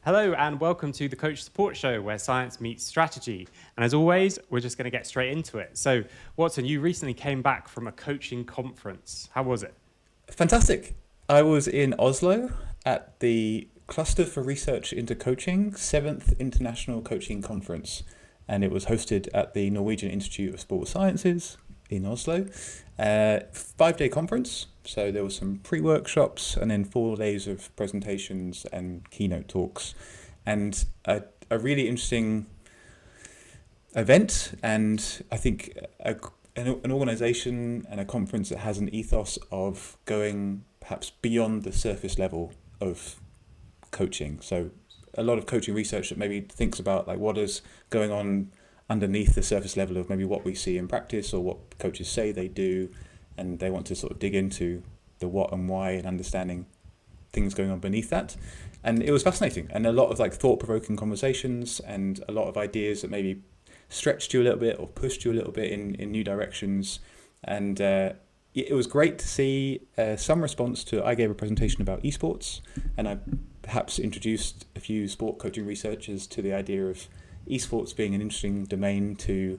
Hello and welcome to the Coach Support Show, where science meets strategy. And as always, we're just going to get straight into it. So, Watson, you recently came back from a coaching conference. How was it? Fantastic. I was in Oslo at the Cluster for Research into Coaching, 7th International Coaching Conference. And it was hosted at the Norwegian Institute of Sport Sciences in Oslo. 5-day conference. So there was some pre-workshops and then 4 days of presentations and keynote talks. And a really interesting event. And I think an organisation and a conference that has an ethos of going perhaps beyond the surface level of coaching. So a lot of coaching research that maybe thinks about like what is going on underneath the surface level of maybe what we see in practice or what coaches say they do, and they want to sort of dig into the what and why and understanding things going on beneath that. And it was fascinating, and a lot of like thought-provoking conversations and a lot of ideas that maybe stretched you a little bit or pushed you a little bit in new directions. And it was great to see some response to, I gave a presentation about esports, and I perhaps introduced a few sport coaching researchers to the idea of esports being an interesting domain to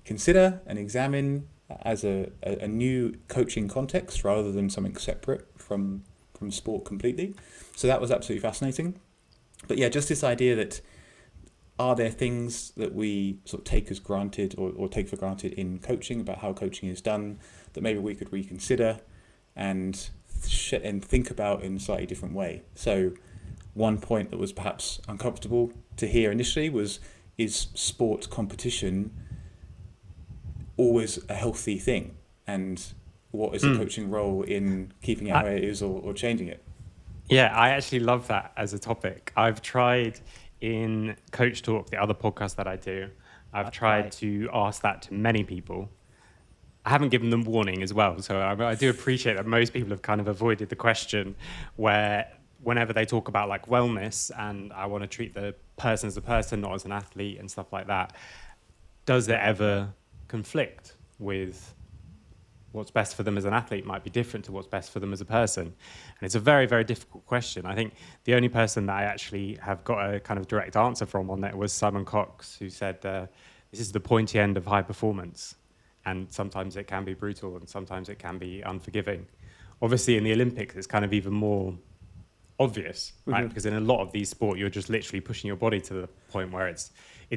consider and examine as a new coaching context rather than something separate from sport completely. So that was absolutely fascinating. But yeah, just this idea that are there things that we sort of take as granted or take for granted in coaching about how coaching is done that maybe we could reconsider and think about in a slightly different way. So one point that was perhaps uncomfortable to hear initially was, is sport competition always a healthy thing? And what is the coaching role in keeping it how it is or changing it? Yeah, I actually love that as a topic. I've tried in Coach Talk, the other podcast that I do, I've tried to ask that to many people. I haven't given them warning as well. So I do appreciate that most people have kind of avoided the question where whenever they talk about like wellness and I want to treat the person as a person, not as an athlete and stuff like that, does it ever conflict with what's best for them as an athlete might be different to what's best for them as a person? And it's a very, very difficult question. I think the only person that I actually have got a kind of direct answer from on that was Simon Cox, who said, this is the pointy end of high performance. And sometimes it can be brutal and sometimes it can be unforgiving. Obviously, in the Olympics, it's kind of even more obvious, right? Because in a lot of these sports, you're just literally pushing your body to the point where it's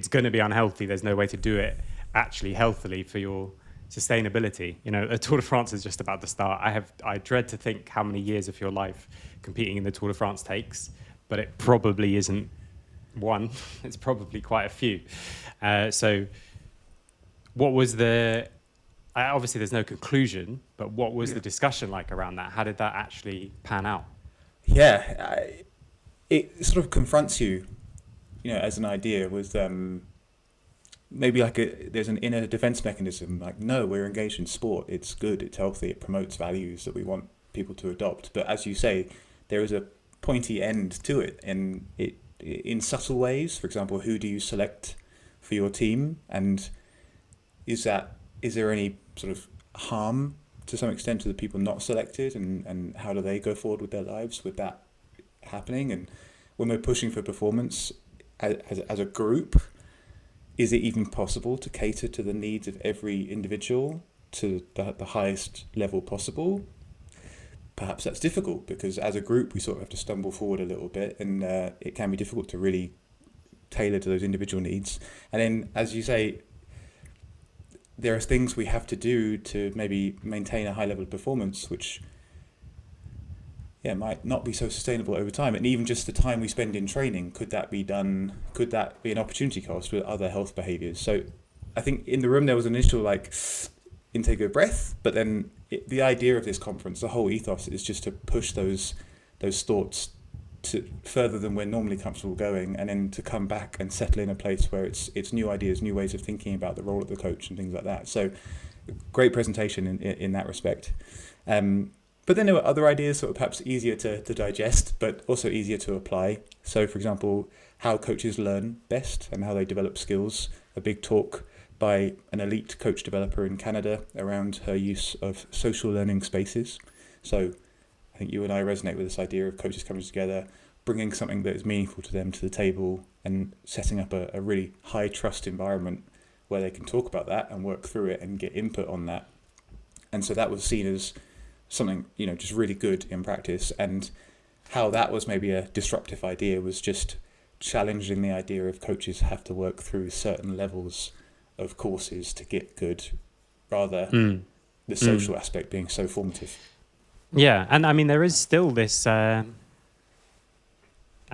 going to be unhealthy. There's no way to do it actually healthily for your sustainability. You know, a Tour de France is just about to start. I dread to think how many years of your life competing in the Tour de France takes, but it probably isn't one. It's probably quite a few. So what was obviously there's no conclusion, but what was the discussion like around that? How did that actually pan out? Yeah, it sort of confronts you, as an idea with maybe like there's an inner defense mechanism, like, no, we're engaged in sport, it's good, it's healthy, it promotes values that we want people to adopt. But as you say, there is a pointy end to it, and it in subtle ways. For example, who do you select for your team, and is there any sort of harm to some extent to the people not selected, and how do they go forward with their lives with that happening? And when we're pushing for performance as a group, is it even possible to cater to the needs of every individual to the highest level possible? Perhaps that's difficult, because as a group we sort of have to stumble forward a little bit, and it can be difficult to really tailor to those individual needs. And then, as you say, there are things we have to do to maybe maintain a high level of performance, which might not be so sustainable over time. And even just the time we spend in training, could that be an opportunity cost with other health behaviours? So I think in the room there was an initial intake of breath, but then the idea of this conference, the whole ethos, is just to push those thoughts to further than we're normally comfortable going, and then to come back and settle in a place where it's new ideas, new ways of thinking about the role of the coach and things like that. So great presentation in that respect. But then there were other ideas sort of perhaps easier to digest, but also easier to apply. So, for example, how coaches learn best and how they develop skills. A big talk by an elite coach developer in Canada around her use of social learning spaces. So I think you and I resonate with this idea of coaches coming together, bringing something that is meaningful to them to the table and setting up a really high trust environment where they can talk about that and work through it and get input on that. And so that was seen as something, just really good in practice. And how that was maybe a disruptive idea was just challenging the idea of coaches have to work through certain levels of courses to get good, rather the social aspect being so formative. Yeah, and I mean, there is still this, I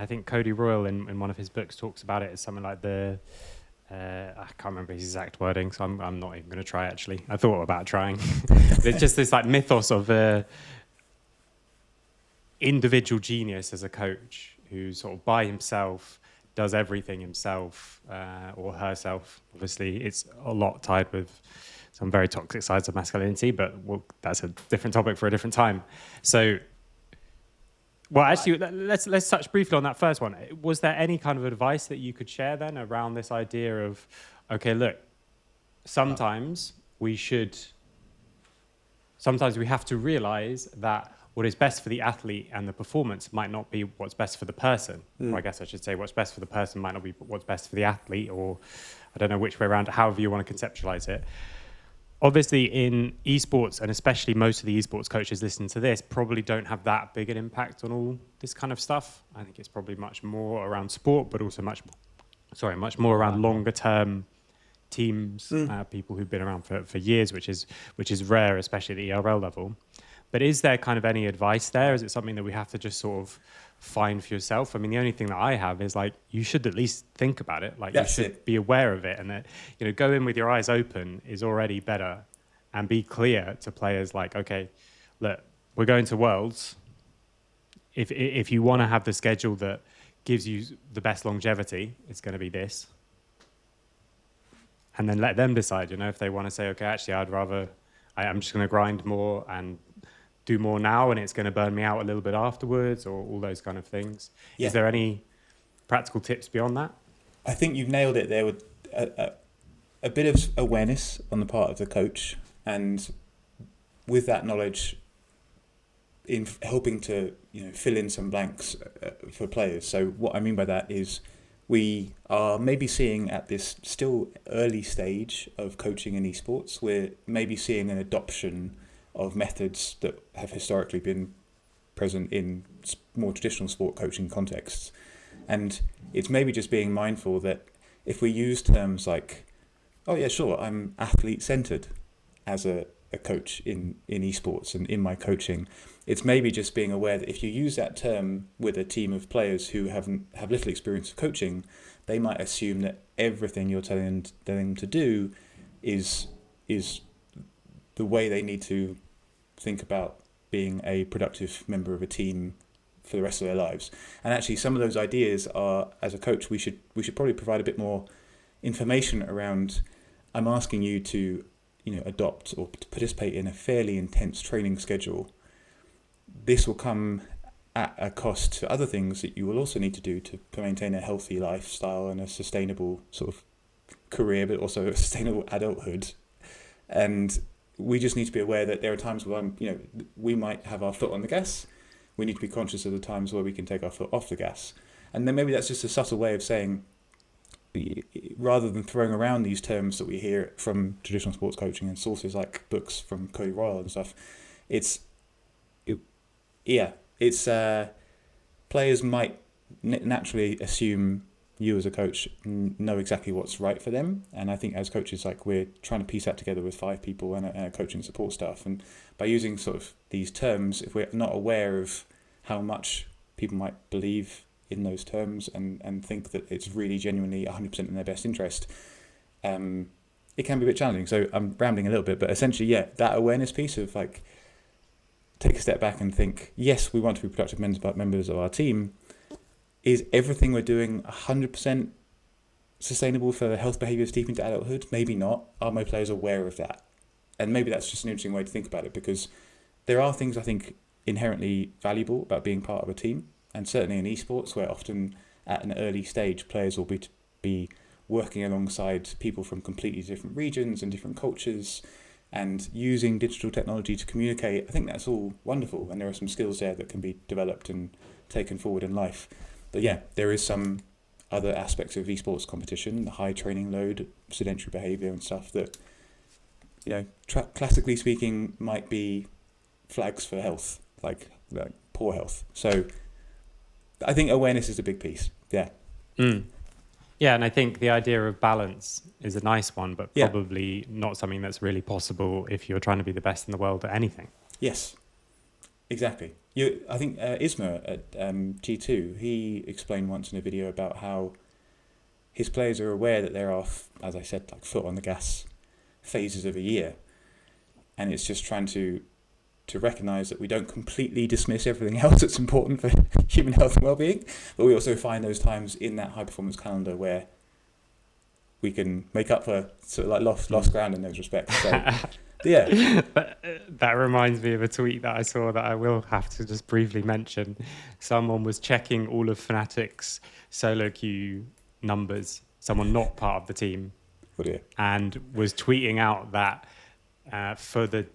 think Cody Royal in one of his books talks about it as something like I can't remember his exact wording, so I'm not even going to try, actually. I thought about trying. But it's just this like mythos of individual genius as a coach who sort of by himself does everything himself or herself. Obviously, it's a lot tied with some very toxic sides of masculinity, but that's a different topic for a different time. So, well, actually, let's touch briefly on that first one. Was there any kind of advice that you could share then around this idea of, okay, look, sometimes we have to realize that what is best for the athlete and the performance might not be what's best for the person. Or I guess I should say what's best for the person might not be what's best for the athlete, or I don't know which way around, however you want to conceptualize it. Obviously, in esports, and especially most of the esports coaches listening to this, probably don't have that big an impact on all this kind of stuff. I think it's probably much more around sport, but also much more around longer term teams, people who've been around for years, which is rare, especially at the ERL level. But is there kind of any advice there? Is it something that we have to just sort of find for yourself? I mean, the only thing that I have is like, you should at least think about it. Like, you should be aware of it, and that, go in with your eyes open is already better, and be clear to players like, okay, look, we're going to Worlds. If you want to have the schedule that gives you the best longevity, it's going to be this. And then let them decide, if they want to say, okay, actually, I'm just going to grind more and do more now, and it's going to burn me out a little bit afterwards, or all those kind of things. Yeah. Is there any practical tips beyond that? I think you've nailed it there with a bit of awareness on the part of the coach, and with that knowledge in helping to fill in some blanks for players. So what I mean by that is we are maybe seeing at this still early stage of coaching in esports, we're maybe seeing an adoption of methods that have historically been present in more traditional sport coaching contexts. And it's maybe just being mindful that if we use terms like, oh yeah, sure, I'm athlete-centered as a coach in esports and in my coaching, it's maybe just being aware that if you use that term with a team of players who have little experience of coaching, they might assume that everything you're telling them to do is the way they need to think about being a productive member of a team for the rest of their lives. And actually, some of those ideas are, as a coach, we should probably provide a bit more information around. I'm asking you to, adopt or to participate in a fairly intense training schedule. This will come at a cost to other things that you will also need to do to maintain a healthy lifestyle and a sustainable sort of career, but also a sustainable adulthood. And we just need to be aware that there are times where we might have our foot on the gas. We need to be conscious of the times where we can take our foot off the gas. And then maybe that's just a subtle way of saying, rather than throwing around these terms that we hear from traditional sports coaching and sources like books from Cody Royal and stuff, players might naturally assume you as a coach know exactly what's right for them. And I think as coaches, we're trying to piece that together with 5 people and a coaching support staff. And by using sort of these terms, if we're not aware of how much people might believe in those terms and think that it's really genuinely 100% in their best interest, it can be a bit challenging. So I'm rambling a little bit, but essentially, that awareness piece of take a step back and think, yes, we want to be productive members of our team. Is everything we're doing 100% sustainable for health behaviours deep into adulthood? Maybe not. Are my players aware of that? And maybe that's just an interesting way to think about it, because there are things I think inherently valuable about being part of a team. And certainly in esports, where often at an early stage, players will be working alongside people from completely different regions and different cultures. and using digital technology to communicate, I think that's all wonderful, and there are some skills there that can be developed and taken forward in life. But yeah, there is some other aspects of esports competition, the high training load, sedentary behaviour and stuff that, classically speaking, might be flags for health, like poor health. So I think awareness is a big piece. Yeah. Yeah, and I think the idea of balance is a nice one, but probably not something that's really possible if you're trying to be the best in the world at anything. Yes, exactly. I think Isma at G2, he explained once in a video about how his players are aware that there are, as I said, like foot on the gas phases of a year, and it's just trying to recognise that we don't completely dismiss everything else that's important for human health and well-being, but we also find those times in that high-performance calendar where we can make up for sort of like lost ground in those respects. So, yeah. That reminds me of a tweet that I saw that I will have to just briefly mention. Someone was checking all of Fnatic's solo queue numbers, someone not part of the team, and was tweeting out that for the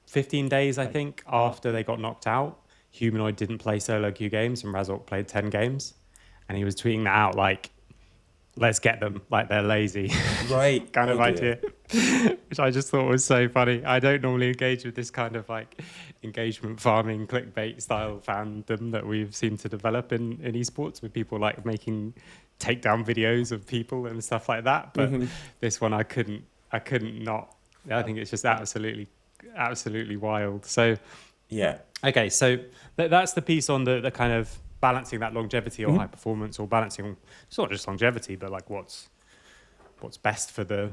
15 days, I think, after they got knocked out, Humanoid didn't play solo queue games and Razork played 10 games. And he was tweeting that out like, let's get them, like they're lazy. Right. kind of idea, which I just thought was so funny. I don't normally engage with this kind of like engagement farming, clickbait style fandom that we've seemed to develop in esports, with people like making takedown videos of people and stuff like that. But this one I couldn't not. I think it's just absolutely wild. So yeah, okay, so that's the piece on the kind of balancing that longevity or high performance, or balancing, it's not just longevity, but like what's best for the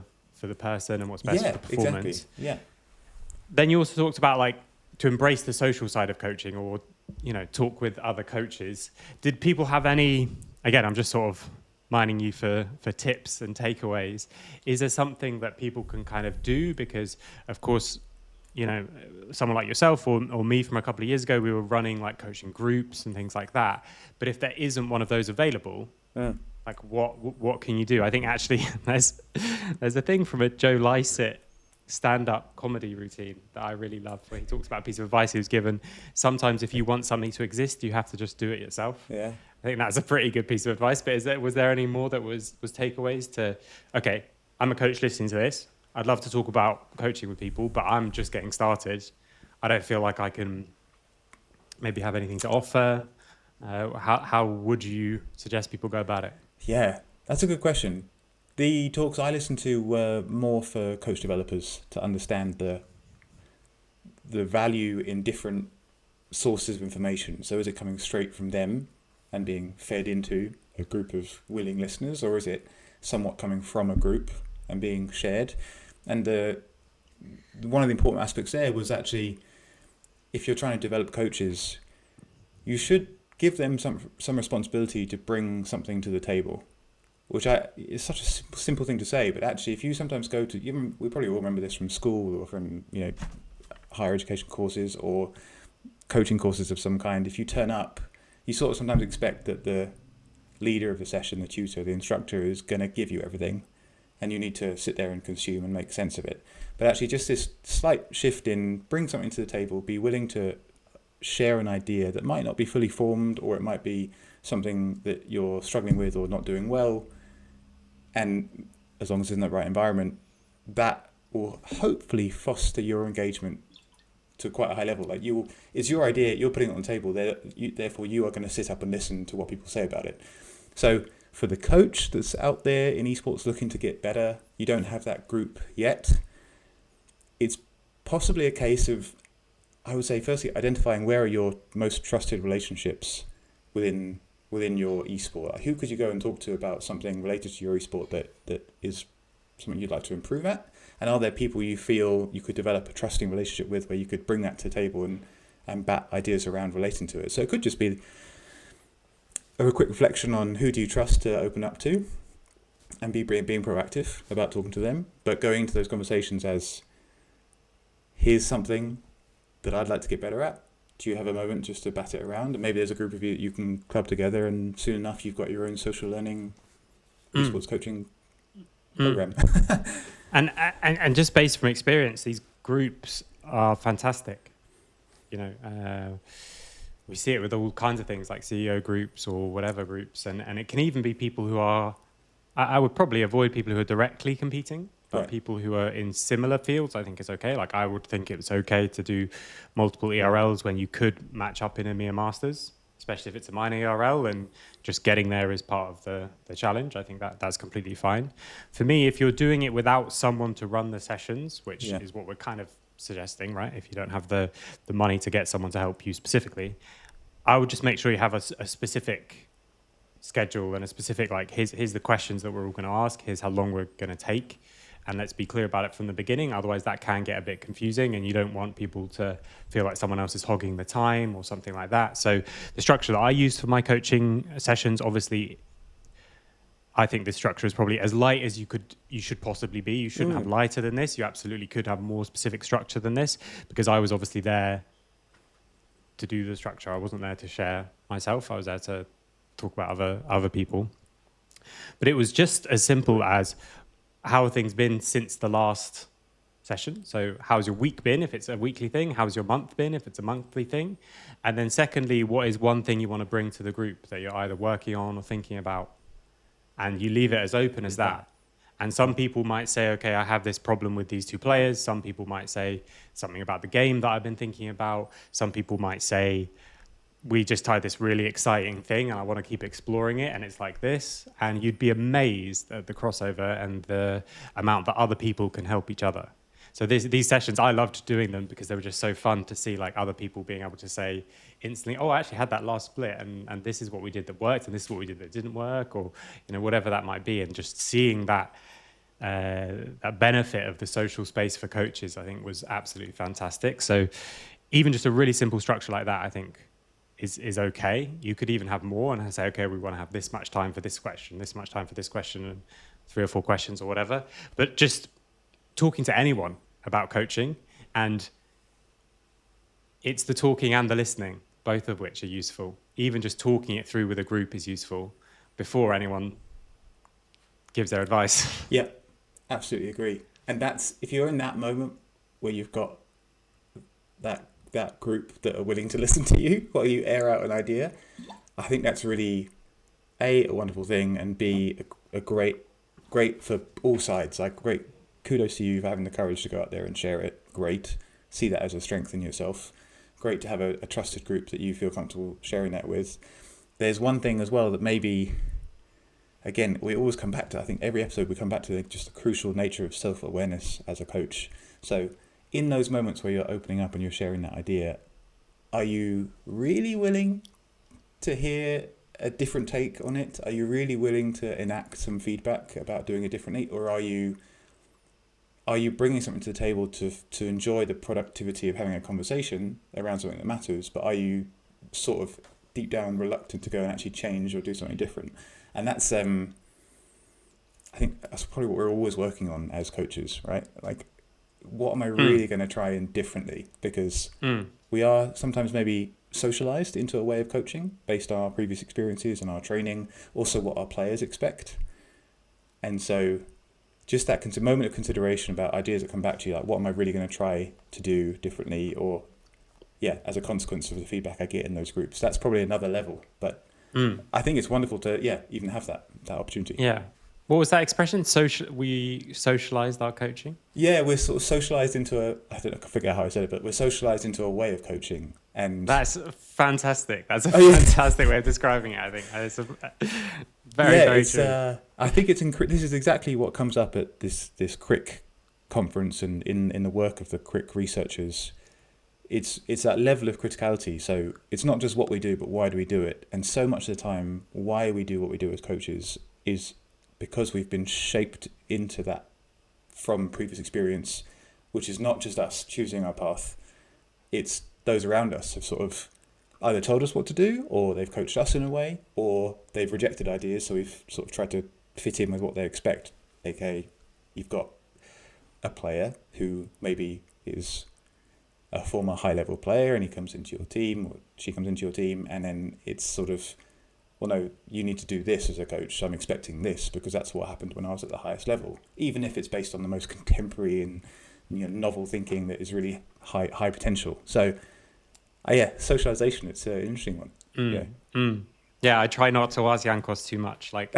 person and what's best for the performance. Exactly. Yeah. Then you also talked about like to embrace the social side of coaching, or talk with other coaches. Did people have any, again, I'm just sort of mining you for tips and takeaways. Is there something that people can kind of do? Because of course, someone like yourself or me from a couple of years ago, we were running like coaching groups and things like that. But if there isn't one of those available, like what can you do? I think actually there's a thing from a Joe Lycett stand-up comedy routine that I really love, where he talks about a piece of advice he was given. Sometimes if you want something to exist, you have to just do it yourself. Yeah. I think that's a pretty good piece of advice. But was there any more that was takeaways to, okay, I'm a coach listening to this. I'd love to talk about coaching with people, but I'm just getting started. I don't feel like I can maybe have anything to offer. How would you suggest people go about it? Yeah, that's a good question. The talks I listened to were more for coach developers to understand the value in different sources of information. So is it coming straight from them and being fed into a group of willing listeners, or is it somewhat coming from a group and being shared? And one of the important aspects there was actually, if you're trying to develop coaches, you should give them some responsibility to bring something to the table, which is such a simple thing to say. But actually, if you sometimes go to, we probably all remember this from school or from higher education courses or coaching courses of some kind. If you turn up, you sort of sometimes expect that the leader of the session, the tutor, the instructor, is going to give you everything, and you need to sit there and consume and make sense of it. But actually just this slight shift in bring something to the table, be willing to share an idea that might not be fully formed, or it might be something that you're struggling with or not doing well. And as long as it's in the right environment, that will hopefully foster your engagement to quite a high level. Like it's your idea, you're putting it on the table, therefore you are going to sit up and listen to what people say about it. So for the coach that's out there in esports looking to get better, you don't have that group yet, it's possibly a case of, I would say, firstly, identifying where are your most trusted relationships within your esport. Like, who could you go and talk to about something related to your esport that is something you'd like to improve at? And are there people you feel you could develop a trusting relationship with, where you could bring that to the table and bat ideas around relating to it? So it could just be a quick reflection on who do you trust to open up to, and being proactive about talking to them, but going into those conversations as, here's something that I'd like to get better at. Do you have a moment just to bat it around? And maybe there's a group of you that you can club together, and soon enough you've got your own social learning esports coaching program. And just based from experience, these groups are fantastic. We see it with all kinds of things like CEO groups or whatever groups, and it can even be people who are. I would probably avoid people who are directly competing, but Right. people who are in similar fields, I think is okay. Like I would think it's okay to do multiple ERLs when you could match up in EMEA Masters, especially if it's a minor ERL, and just getting there is part of the challenge. I think that's completely fine. For me, if you're doing it without someone to run the sessions, which is what we're kind of suggesting, right? If you don't have the money to get someone to help you specifically, I would just make sure you have a specific schedule and a specific, like, here's the questions that we're all going to ask, here's how long we're going to take, and let's be clear about it from the beginning. Otherwise that can get a bit confusing, and you don't want people to feel like someone else is hogging the time or something like that. So the structure that I use for my coaching sessions, obviously I think this structure is probably as light as you should possibly be. You shouldn't have lighter than this. You absolutely could have more specific structure than this, because I was obviously there to do the structure. I wasn't there to share myself. I was there to talk about other people. But it was just as simple as, how have things been since the last session? So how's your week been if it's a weekly thing? How's your month been if it's a monthly thing? And then secondly, what is one thing you want to bring to the group that you're either working on or thinking about? And you leave it as open as that. And some people might say, okay, I have this problem with these two players. Some people might say something about the game that I've been thinking about. Some people might say, we just tried this really exciting thing and I want to keep exploring it, and it's like this. And you'd be amazed at the crossover and the amount that other people can help each other. So these sessions, I loved doing them because they were just so fun to see, like, other people being able to say instantly, oh, I actually had that last split, and this is what we did that worked, and this is what we did that didn't work, or whatever that might be. And just seeing that benefit of the social space for coaches, I think, was absolutely fantastic. So even just a really simple structure like that, I think, is okay. You could even have more and say, okay, we want to have this much time for this question, this much time for this question, and 3 or 4 questions or whatever. But just talking to anyone about coaching, and it's the talking and the listening, both of which are useful. Even just talking it through with a group is useful before anyone gives their advice. Yeah, absolutely agree. And that's, if you're in that moment where you've got that group that are willing to listen to you while you air out an idea, I think that's really a wonderful thing, and B, a great for all sides. Like, great, kudos to you for having the courage to go out there and share it. Great, see that as a strength in yourself. Great to have a trusted group that you feel comfortable sharing that with. There's one thing as well that maybe, again, we always come back to, I think every episode we come back to just the crucial nature of self-awareness as a coach. So in those moments where you're opening up and you're sharing that idea, are you really willing to hear a different take on it? Are you really willing to enact some feedback about doing it differently? Or are you bringing something to the table to enjoy the productivity of having a conversation around something that matters, but are you sort of deep down reluctant to go and actually change or do something different? And that's, I think that's probably what we're always working on as coaches, right? Like, what am I really going to try and differently? Because we are sometimes maybe socialized into a way of coaching based on our previous experiences and our training, also what our players expect. And so just that moment of consideration about ideas that come back to you, like, what am I really going to try to do differently? Or, yeah, as a consequence of the feedback I get in those groups, that's probably another level. But I think it's wonderful to, even have that opportunity. Yeah. What was that expression? We socialized our coaching? Yeah, we're sort of socialized into I forget how I said it, but we're socialized into a way of coaching. And that's fantastic. That's a fantastic way of describing it, I think. It's very true. I think this is exactly what comes up at this CRIC conference and in the work of the CRIC researchers. It's that level of criticality. So it's not just what we do, but why do we do it? And so much of the time, why we do what we do as coaches is because we've been shaped into that from previous experience, which is not just us choosing our path. It's those around us have sort of either told us what to do, or they've coached us in a way, or they've rejected ideas, so we've sort of tried to fit in with what they expect. AKA, you've got a player who maybe is a former high-level player and he comes into your team, or she comes into your team, and then it's sort of, well, no, you need to do this as a coach. So I'm expecting this because that's what happened when I was at the highest level, even if it's based on the most contemporary and novel thinking that is really high potential. So, socialization. It's an interesting one. Yeah, I try not to ask Yankos too much. Like,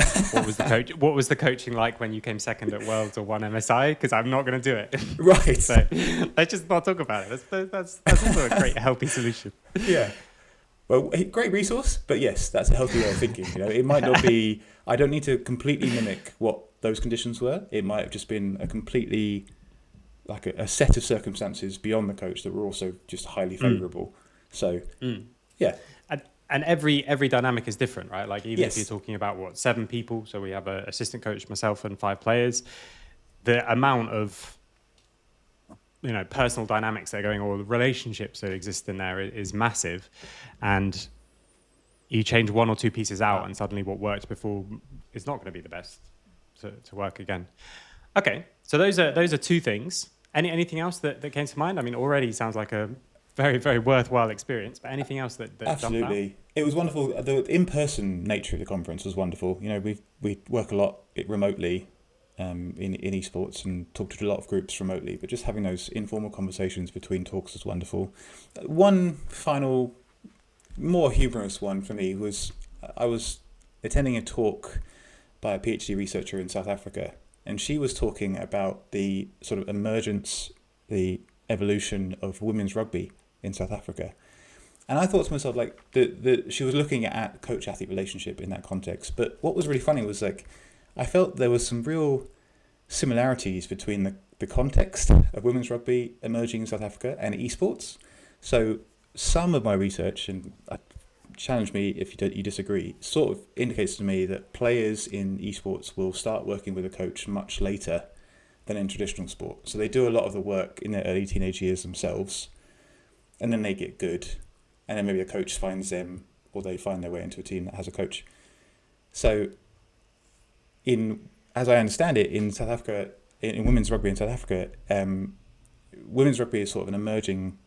what was the coaching like when you came second at Worlds or won MSI? Because I'm not going to do it. Right. So let's just not talk about it. That's also a great, healthy solution. Yeah. Well, great resource, but yes, that's a healthy way of thinking. It might not be. I don't need to completely mimic what those conditions were. It might have just been a completely like a set of circumstances beyond the coach that were also just highly favourable. So, yeah. And every dynamic is different, right? Like even Yes. if you're talking about 7 people, so we have an assistant coach, myself, and 5 players, the amount of personal dynamics that are going, or the relationships that exist in there is massive, and you change 1 or 2 pieces out, and suddenly what worked before is not going to be the best to work again. Okay, so those are 2 things. Anything else that came to mind? I mean, already sounds like a very, very worthwhile experience, but anything else that Absolutely. It was wonderful. The in-person nature of the conference was wonderful. We work a lot remotely in esports and talk to a lot of groups remotely, but just having those informal conversations between talks was wonderful. One final, more humorous one for me was I was attending a talk by a PhD researcher in South Africa, and she was talking about the sort of emergence, the evolution of women's rugby in South Africa. And I thought to myself, like, she was looking at coach-athlete relationship in that context. But what was really funny was, like, I felt there was some real similarities between the context of women's rugby emerging in South Africa and esports. So some of my research, and challenge me if you disagree, sort of indicates to me that players in esports will start working with a coach much later than in traditional sport. So they do a lot of the work in their early teenage years themselves, and then they get good, and then maybe a coach finds them, or they find their way into a team that has a coach. So, as I understand it, in South Africa, in women's rugby in South Africa, women's rugby is sort of an emerging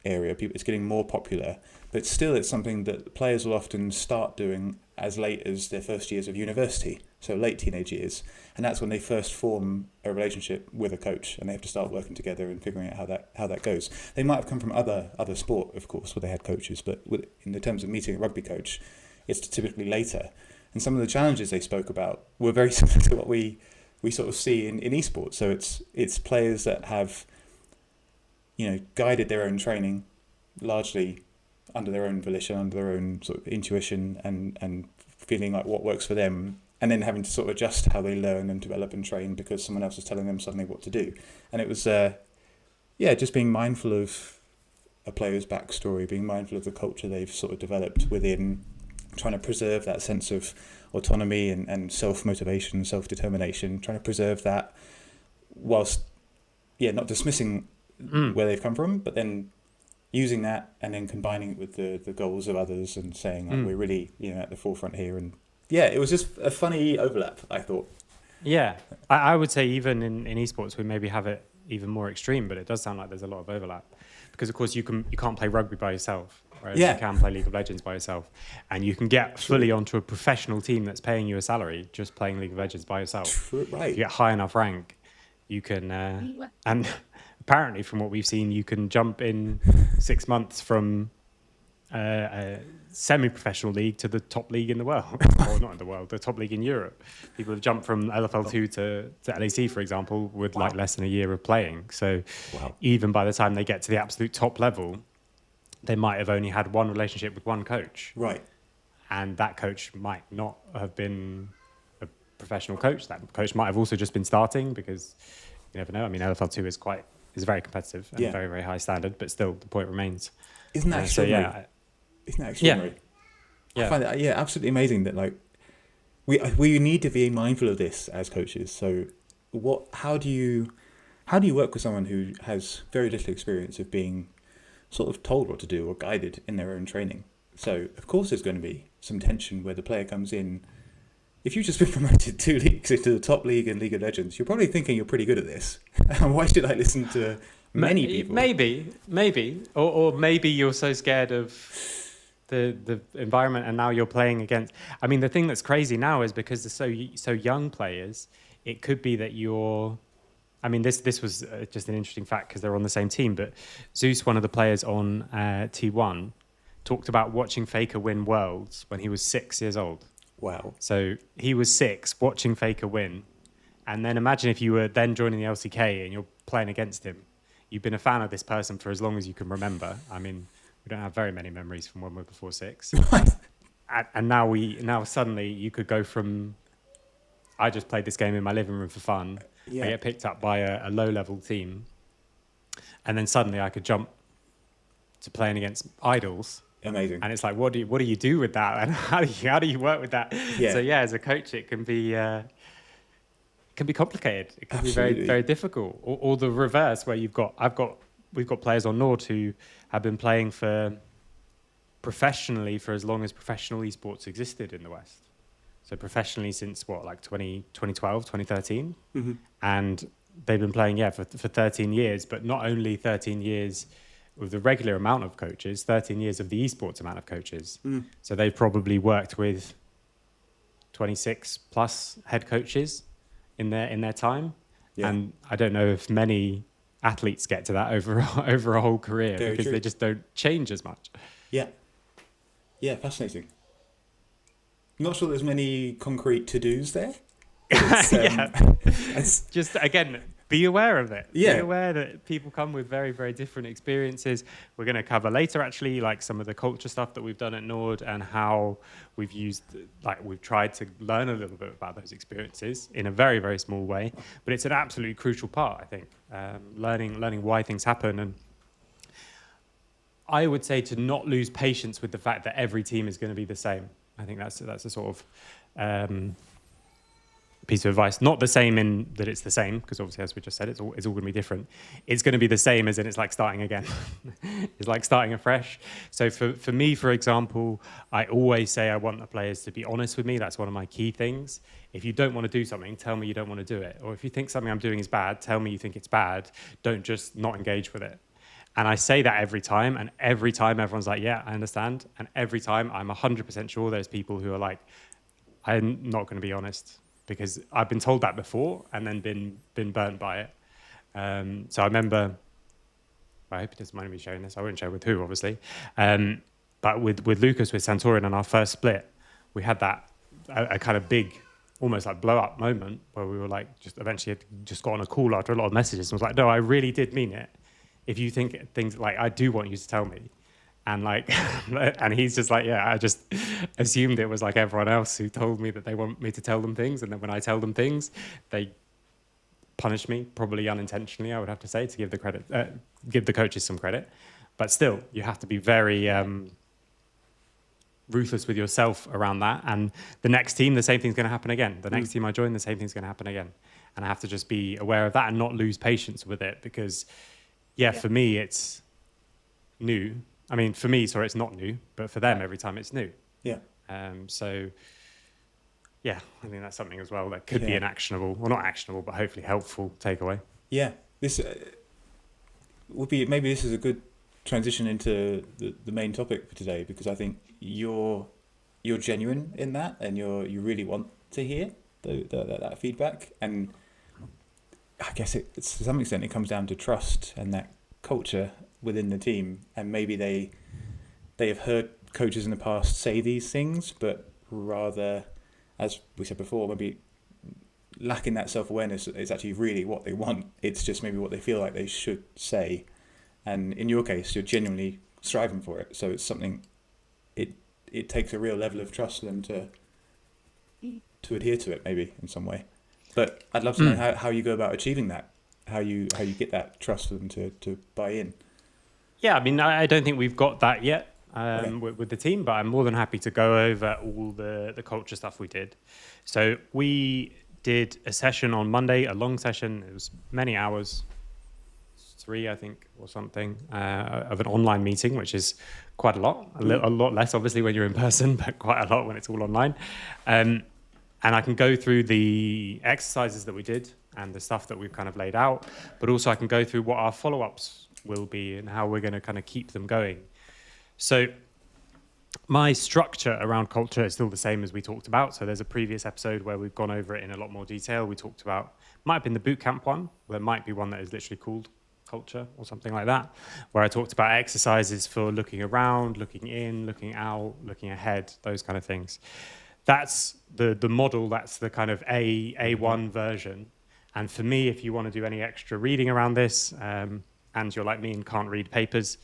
area. It's getting more popular, but still it's something that players will often start doing as late as their first years of university, so late teenage years, and that's when they first form a relationship with a coach, and they have to start working together and figuring out how that goes. They might have come from other sport, of course, where they had coaches, but in the terms of meeting a rugby coach, it's typically later. And some of the challenges they spoke about were very similar to what we sort of see in esports. So it's players that have guided their own training largely under their own volition, under their own sort of intuition and feeling like what works for them, and then having to sort of adjust how they learn and develop and train because someone else is telling them suddenly what to do. And it was, just being mindful of a player's backstory, being mindful of the culture they've sort of developed within, trying to preserve that sense of autonomy and self-motivation, self-determination, trying to preserve that whilst, not dismissing where they've come from, but then using that and then combining it with the goals of others and saying like, we're really at the forefront here. And it was just a funny overlap, I thought. Yeah, I would say even in esports we maybe have it even more extreme, but it does sound like there's a lot of overlap because of course you can't play rugby by yourself, whereas you can play League of Legends by yourself, and you can get fully onto a professional team that's paying you a salary just playing League of Legends by yourself. True, right. If you get high enough rank, you can and apparently from what we've seen, you can jump in 6 months from a semi-professional league to the top league in the world. Or not in the world, the top league in Europe. People have jumped from LFL2 to LEC, for example, with like less than a year of playing. So even by the time they get to the absolute top level, they might have only had one relationship with one coach. Right. And that coach might not have been a professional coach. That coach might have also just been starting because you never know. I mean, LFL2 is very competitive and very, very high standard, but still the point remains. Isn't that extraordinary? Isn't that extraordinary? Yeah. I find that absolutely amazing that like we need to be mindful of this as coaches. So how do you work with someone who has very little experience of being sort of told what to do or guided in their own training? So of course there's going to be some tension where the player comes in. If you've just been promoted 2 leagues into the top league in League of Legends, you're probably thinking you're pretty good at this. Why should I listen to many people? Maybe. Or maybe you're so scared of the environment, and now you're playing against. I mean, the thing that's crazy now is because they're so young players. It could be that you're. I mean, this was just an interesting fact because they're on the same team. But Zeus, one of the players on T1, talked about watching Faker win Worlds when he was 6 years old. Wow. So he was 6 watching Faker win. And then imagine if you were then joining the LCK and you're playing against him. You've been a fan of this person for as long as you can remember. I mean, we don't have very many memories from when we were before 6. And now suddenly you could go from, I just played this game in my living room for fun. Yeah. I get picked up by a low-level team. And then suddenly I could jump to playing against idols. Amazing. And it's like, what do you do with that? And how do you work with that? Yeah. So yeah, as a coach, it can be complicated. It can Absolutely. be very, very difficult. Or the reverse, where we've got players on NORD who have been playing professionally for as long as professional esports existed in the West. So professionally since 2012, 2013. Mm-hmm. And they've been playing, for 13 years, but not only 13 years with the regular amount of coaches, 13 years of the esports amount of coaches. Mm. So they've probably worked with 26 plus head coaches in their time. Yeah. And I don't know if many athletes get to that over a whole career. Very because true. They just don't change as much. Yeah. Yeah, fascinating. Not sure there's many concrete to-dos there. Just, again, be aware of it. Yeah. Be aware that people come with very, very different experiences. We're going to cover later, actually, like some of the culture stuff that we've done at NORD and how we've tried to learn a little bit about those experiences in a very, very small way. But it's an absolutely crucial part, I think, learning why things happen. And I would say to not lose patience with the fact that every team is going to be the same. I think that's a sort of piece of advice. Not the same in that it's the same, because obviously, as we just said, it's all going to be different. It's going to be the same as in it's like starting again. It's like starting afresh. So for me, for example, I always say I want the players to be honest with me. That's one of my key things. If you don't want to do something, tell me you don't want to do it. Or if you think something I'm doing is bad, tell me you think it's bad. Don't just not engage with it. And I say that every time, and every time everyone's like, yeah, I understand. And every time I'm 100% sure there's people who are like, I'm not going to be honest, because I've been told that before and then been burnt by it. So I remember, I hope he doesn't mind me sharing this. I won't share with who, obviously. But with Lucas, with Santorin on our first split, we had that a kind of big, almost like blow up moment where we were like, just eventually just got on a call after a lot of messages and was like, no, I really did mean it. If you think things like, I do want you to tell me. And like, and he's just like, yeah, I just assumed it was like everyone else who told me that they want me to tell them things. And then when I tell them things, they punish me, probably unintentionally, I would have to say, to give the coaches some credit. But still, you have to be very ruthless with yourself around that. And the next team, the same thing's going to happen again. The next team I join, the same thing's going to happen again. And I have to just be aware of that and not lose patience with it because, for me, it's new. I mean, for me, sorry, it's not new, but for them, every time it's new. Yeah. So, I think that's something as well that could be an actionable, well, not actionable, but hopefully helpful takeaway. Yeah. This would be, maybe this is a good transition into the main topic for today, because I think you're genuine in that, and you really want to hear that feedback. And I guess it's to some extent it comes down to trust and that culture within the team, and maybe they have heard coaches in the past say these things, but rather, as we said before, maybe lacking that self-awareness is actually really what they want. It's just maybe what they feel like they should say, and in your case, you're genuinely striving for it. So it's something. It takes a real level of trust for them to adhere to it, maybe in some way. But I'd love to know how you go about achieving that, how you get that trust for them to buy in. Yeah, I mean, I don't think we've got that yet with the team, but I'm more than happy to go over all the culture stuff we did. So we did a session on Monday, a long session. It was many hours, 3, I think, or something, of an online meeting, which is quite a lot. A lot less, obviously, when you're in person, but quite a lot when it's all online. And I can go through the exercises that we did and the stuff that we've kind of laid out, but also I can go through what our follow-ups will be and how we're going to kind of keep them going. So My structure around culture is still the same as we talked about. So there's a previous episode where we've gone over it in a lot more detail. We talked about, might have been the bootcamp one, there might be one that is literally called culture or something like that, where I talked about exercises for looking around, looking in, looking out, looking ahead, those kind of things. That's the model, that's the kind of A1 version. And for me, if you want to do any extra reading around this, and you're like me and can't read papers,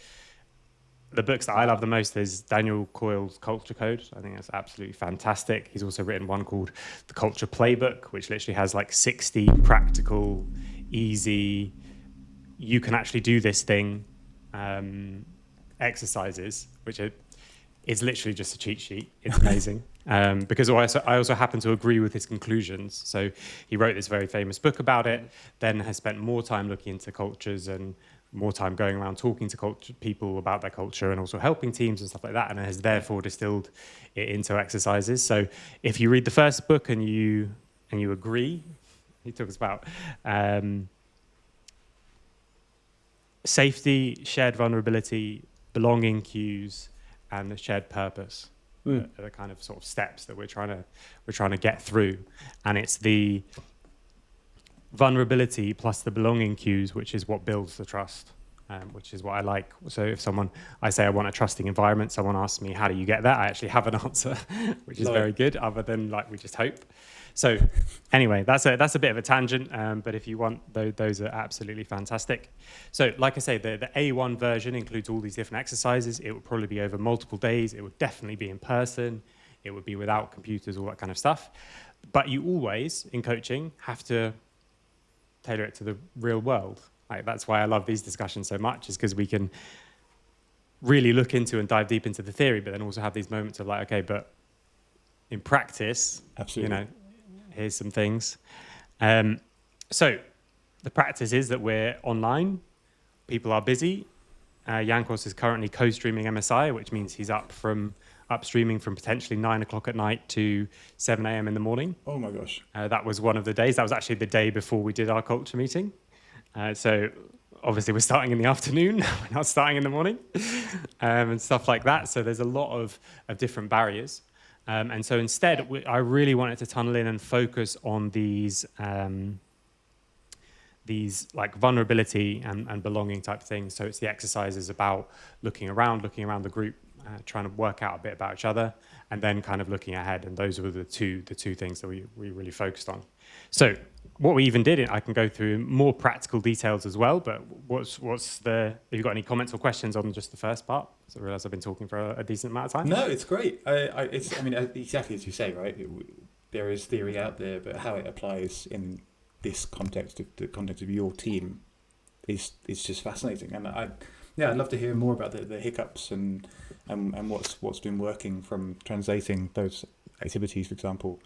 the books that I love the most is Daniel Coyle's Culture Code. I think that's absolutely fantastic. He's also written one called The Culture Playbook, which literally has like 60 practical, easy, you can actually do this thing exercises, which is literally just a cheat sheet. It's amazing. Because I also happen to agree with his conclusions. So he wrote this very famous book about it, then has spent more time looking into cultures and more time going around talking to people about their culture and also helping teams and stuff like that, and has therefore distilled it into exercises. So if you read the first book and you agree, he talks about safety, shared vulnerability, belonging cues, and the shared purpose. Are the kind of sort of steps that we're trying to get through, and it's the vulnerability plus the belonging cues, which is what builds the trust, which is what I like. So if I say I want a trusting environment, someone asks me, how do you get that? I actually have an answer, which is very good, other than like, we just hope. So anyway, that's a bit of a tangent, but if you want, those are absolutely fantastic. So like I say, the A1 version includes all these different exercises. It would probably be over multiple days. It would definitely be in person. It would be without computers, all that kind of stuff. But you always, in coaching, have to tailor it to the real world. Like, that's why I love these discussions so much, is because we can really look into and dive deep into the theory, but then also have these moments of like, okay, but in practice, absolutely, here's some things. So the practice is that we're online. People are busy. Jankos is currently co-streaming MSI, which means he's upstreaming from potentially 9 o'clock at night to 7 a.m. in the morning. Oh my gosh. That was one of the days. That was actually the day before we did our culture meeting. So obviously we're starting in the afternoon. We're not starting in the morning and stuff like that. So there's a lot of different barriers. And so instead, I really wanted to tunnel in and focus on these like vulnerability and belonging type things. So it's the exercises about looking around the group, trying to work out a bit about each other, and then kind of looking ahead. And those were the two things that we really focused on. So what we even did, I can go through more practical details as well, but have you got any comments or questions on just the first part? So I realize I've been talking for a decent amount of time. No, it's great. I mean, exactly as you say, right? There is theory out there, but how it applies in this context, the context of your team, is just fascinating. And I'd love to hear more about the hiccups and what's been working from translating those activities, for example,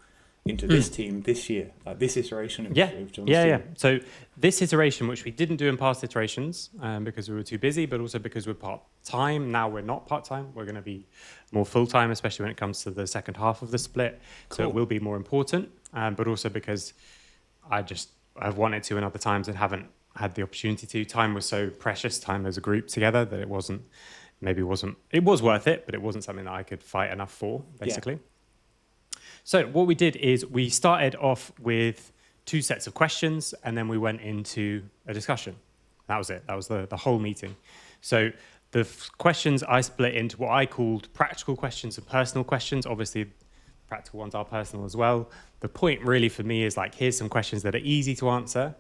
into this team this year, like this iteration of John's team. Yeah. So this iteration, which we didn't do in past iterations because we were too busy, but also because we're part-time. Now we're not part-time. We're going to be more full-time, especially when it comes to the second half of the split. Cool. So it will be more important, but also because I've wanted to in other times and haven't had the opportunity to. Time was so precious, time as a group together, that it was worth it, but it wasn't something that I could fight enough for, basically. Yeah. So what we did is we started off with 2 sets of questions, and then we went into a discussion. That was it. That was the whole meeting. So the questions I split into what I called practical questions and personal questions. Obviously, practical ones are personal as well. The point really for me is like, here's some questions that are easy to answer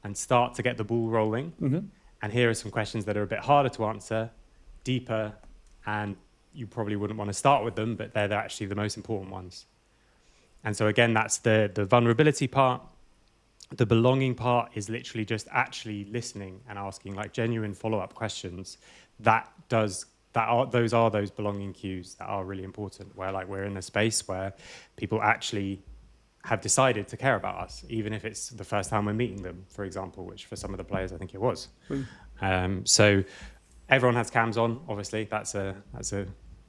and start to get the ball rolling. Mm-hmm. And here are some questions that are a bit harder to answer, deeper, and you probably wouldn't want to start with them, but they're actually the most important ones. And so again, that's the vulnerability part. The belonging part is literally just actually listening and asking like genuine follow-up questions. Those are those belonging cues that are really important, where like we're in a space where people actually have decided to care about us, even if it's the first time we're meeting them, for example, which for some of the players I think it was. So everyone has cams on, obviously. That's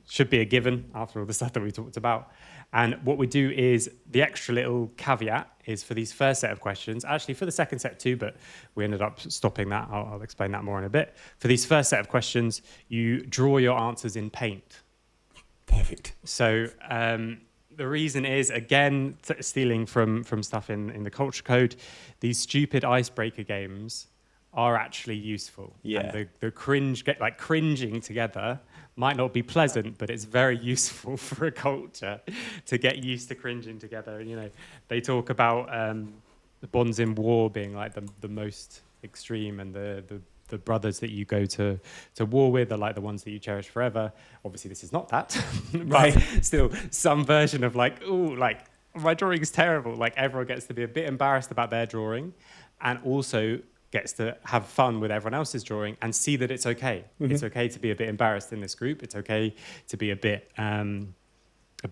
should be a given after all the stuff that we talked about. And what we do is, the extra little caveat is for these first set of questions, actually for the second set too, but we ended up stopping that. I'll explain that more in a bit. For these first set of questions, you draw your answers in paint. Perfect. So the reason is, again, stealing from stuff in the culture code, these stupid icebreaker games are actually useful. Yeah. And the cringe, like cringing together might not be pleasant, but it's very useful for a culture to get used to cringing together. You know, they talk about the bonds in war being like the most extreme, and the brothers that you go to war with are like the ones that you cherish forever. Obviously, this is not that, but Right. still some version of like, ooh, like my drawing is terrible. Like everyone gets to be a bit embarrassed about their drawing, and also gets to have fun with everyone else's drawing and see that it's okay. Mm-hmm. It's okay to be a bit embarrassed in this group. It's okay to be a bit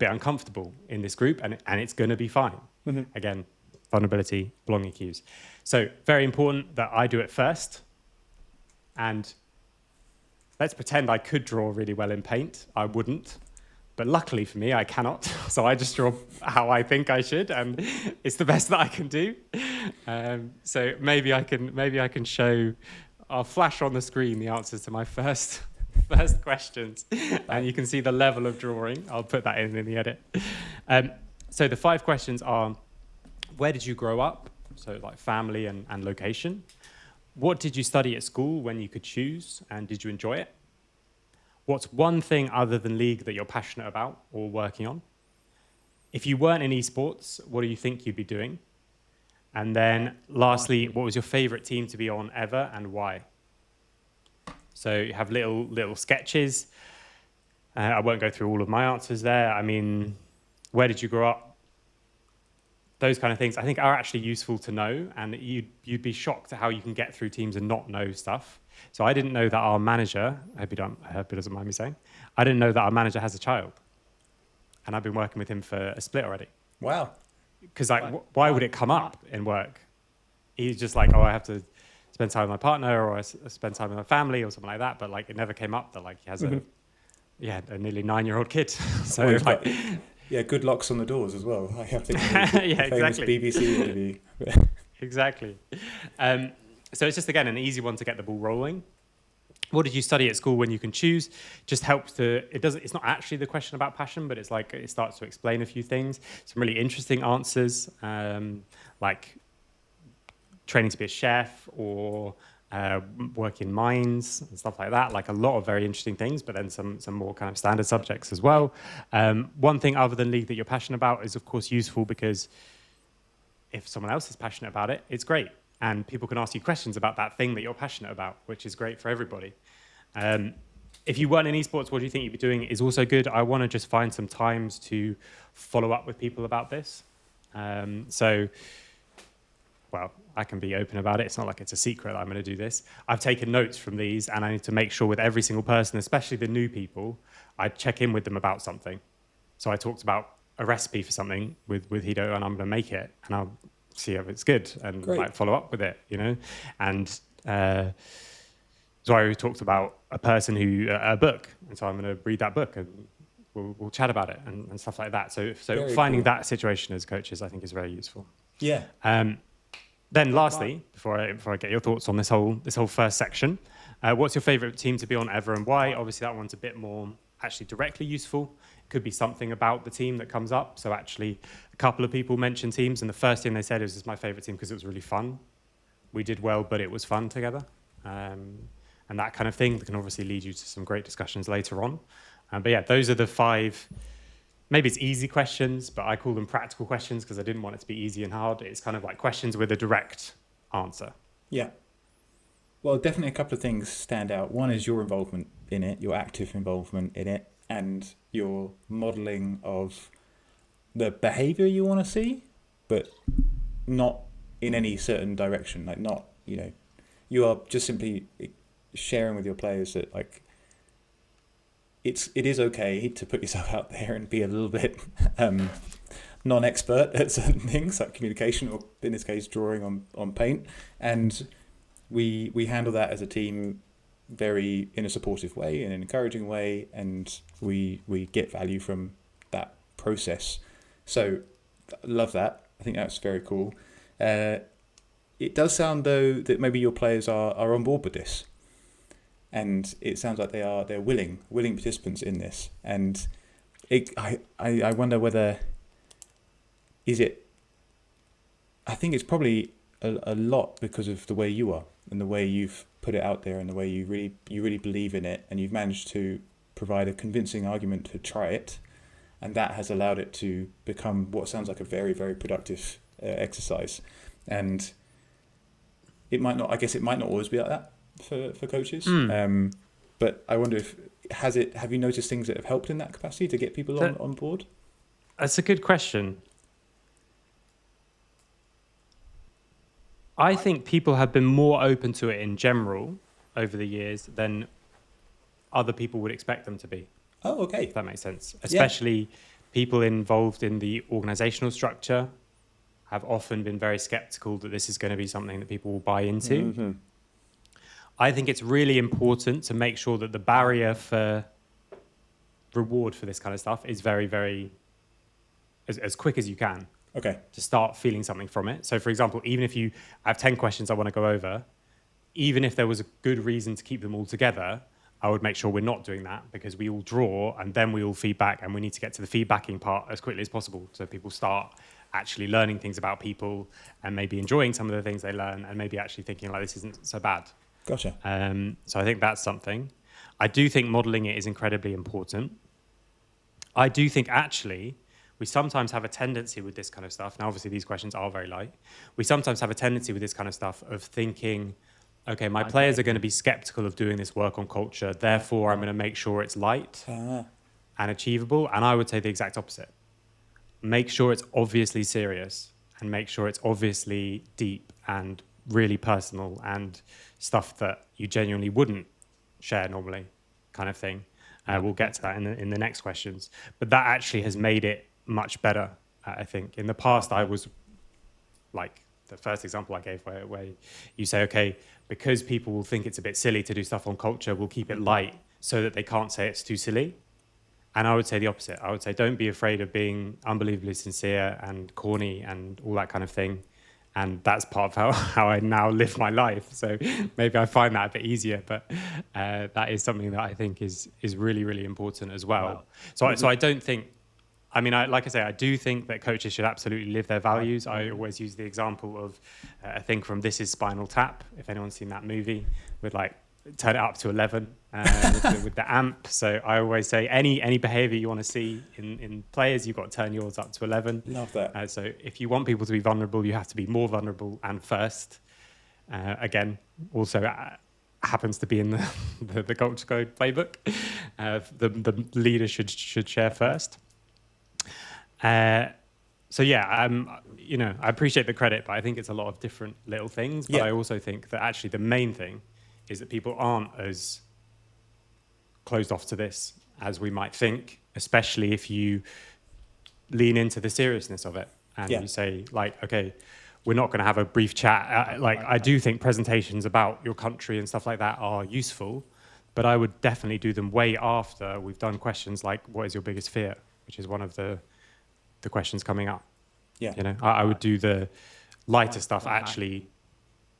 uncomfortable in this group, and it's going to be fine. Mm-hmm. Again, vulnerability, belonging cues. So very important that I do it first. And let's pretend I could draw really well in paint. I wouldn't. But luckily for me, I cannot. So I just draw how I think I should, and it's the best that I can do. So maybe I can show. I'll flash on the screen the answers to my first questions, and you can see the level of drawing. I'll put that in the edit. So the 5 questions are: where did you grow up? So like family and location. What did you study at school when you could choose, and did you enjoy it? What's one thing other than League that you're passionate about or working on? If you weren't in esports, what do you think you'd be doing? And then lastly, what was your favorite team to be on ever and why? So you have little sketches. I won't go through all of my answers there. I mean, where did you grow up? Those kind of things I think are actually useful to know, and you'd be shocked at how you can get through teams and not know stuff. So I didn't know that our manager, I hope he doesn't mind me saying, I didn't know that our manager has a child. And I've been working with him for a split already. Wow. Because like, why would it come up in work? He's just like, oh, I have to spend time with my partner, or I spend time with my family or something like that. But like, it never came up that like he has a nearly 9-year-old kid. So well, like... good locks on the doors as well. I have to exactly. BBC interview. Exactly. So it's just, again, an easy one to get the ball rolling. What did you study at school when you can choose? Just helps to, it's not actually the question about passion, but it's like, it starts to explain a few things. Some really interesting answers, like training to be a chef or work in mines and stuff like that. Like a lot of very interesting things, but then some more kind of standard subjects as well. One thing other than League that you're passionate about is, of course, useful because if someone else is passionate about it, it's great. And people can ask you questions about that thing that you're passionate about, which is great for everybody. If you weren't in esports, what do you think you'd be doing is also good. I want to just find some times to follow up with people about this. Well, I can be open about it. It's not like it's a secret that I'm going to do this. I've taken notes from these, and I need to make sure with every single person, especially the new people, I check in with them about something. So I talked about a recipe for something with Hido, and I'm going to make it, and I'll see if it's good and like follow up with it, you know. And so I talked about a person a book, and so I'm going to read that book and we'll chat about it and stuff like that. So finding that situation as coaches, I think, is very useful. Yeah. Then lastly, before I get your thoughts on this whole first section, what's your favorite team to be on ever and why? Obviously, that one's a bit more actually directly useful. It could be something about the team that comes up. So actually, a couple of people mentioned teams, and the first thing they said is, "This is my favorite team because it was really fun. We did well, but it was fun together." And that kind of thing that can obviously lead you to some great discussions later on. But yeah, those are the 5. Maybe it's easy questions, but I call them practical questions because I didn't want it to be easy and hard. It's kind of like questions with a direct answer. Yeah. Well, definitely a couple of things stand out. One is your involvement in it, your active involvement in it, and your modelling of the behaviour you want to see, but not in any certain direction. Like not, you are just simply sharing with your players that like, it is okay to put yourself out there and be a little bit non-expert at certain things like communication, or in this case drawing on paint, and we handle that as a team very in a supportive way, in an encouraging way, and we get value from that process. So love that. I think that's very cool. It does sound though that maybe your players are on board with this. And it sounds like they're willing participants in this. And I wonder whether is it. I think it's probably a lot because of the way you are and the way you've put it out there and the way you really believe in it, and you've managed to provide a convincing argument to try it, and that has allowed it to become what sounds like a very, very productive exercise. And it might not. I guess it might not always be like that for coaches. But I wonder if have you noticed things that have helped in that capacity to get people on board? That's a good question. I think people have been more open to it in general over the years than other people would expect them to be. Oh, okay. If that makes sense. Especially people involved in the organizational structure have often been very skeptical that this is going to be something that people will buy into. Mm-hmm. I think it's really important to make sure that the barrier for reward for this kind of stuff is very, very, as quick as you can. Okay. To start feeling something from it. So, for example, even if I have 10 questions I want to go over, even if there was a good reason to keep them all together, I would make sure we're not doing that, because we all draw and then we all feedback, and we need to get to the feedbacking part as quickly as possible so people start actually learning things about people and maybe enjoying some of the things they learn and maybe actually thinking like this isn't so bad. Gotcha. So I think that's something. I do think modeling it is incredibly important. I do think actually we sometimes have a tendency with this kind of stuff. Now, obviously, these questions are very light. We sometimes have a tendency with this kind of stuff of thinking, okay, my players are going to be skeptical of doing this work on culture. Therefore, I'm going to make sure it's light and achievable. And I would say the exact opposite. Make sure it's obviously serious, and make sure it's obviously deep and really personal and stuff that you genuinely wouldn't share normally, kind of thing. We'll get to that in the next questions. But that actually has made it much better, I think. In the past, I was like the first example I gave where you say, okay, because people will think it's a bit silly to do stuff on culture, we'll keep it light so that they can't say it's too silly. And I would say the opposite. I would say don't be afraid of being unbelievably sincere and corny and all that kind of thing. And that's part of how I now live my life. So maybe I find that a bit easier, but that is something that I think is really, really important as well. Wow. So I don't think, I mean, like I say, I do think that coaches should absolutely live their values. I always use the example of a thing from This Is Spinal Tap, if anyone's seen that movie, with like, turn it up to 11 with the amp. So I always say any behavior you want to see in players, you've got to turn yours up to 11. Love that. So if you want people to be vulnerable, you have to be more vulnerable and first. Again, also happens to be in the culture code playbook. The leader should share first. So yeah, I appreciate the credit, but I think it's a lot of different little things. But I also think that actually the main thing is that people aren't as closed off to this as we might think, especially if you lean into the seriousness of it and you say, like, okay, we're not going to have a brief chat. I do think presentations about your country and stuff like that are useful, but I would definitely do them way after we've done questions like, what is your biggest fear? Which is one of the questions coming up. Yeah. I would do the lighter stuff actually.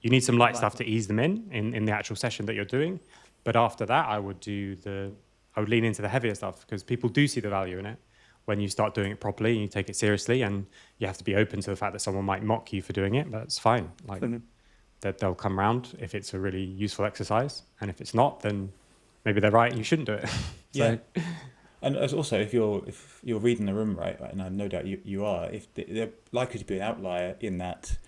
You need some light stuff to ease them in the actual session that you're doing. But after that, I would lean into the heavier stuff, because people do see the value in it when you start doing it properly and you take it seriously, and you have to be open to the fact that someone might mock you for doing it. That's fine. That they'll come around if it's a really useful exercise. And if it's not, then maybe they're right and you shouldn't do it. Yeah. And also, if you're reading the room right, and I no doubt you are, if they're likely to be an outlier in that,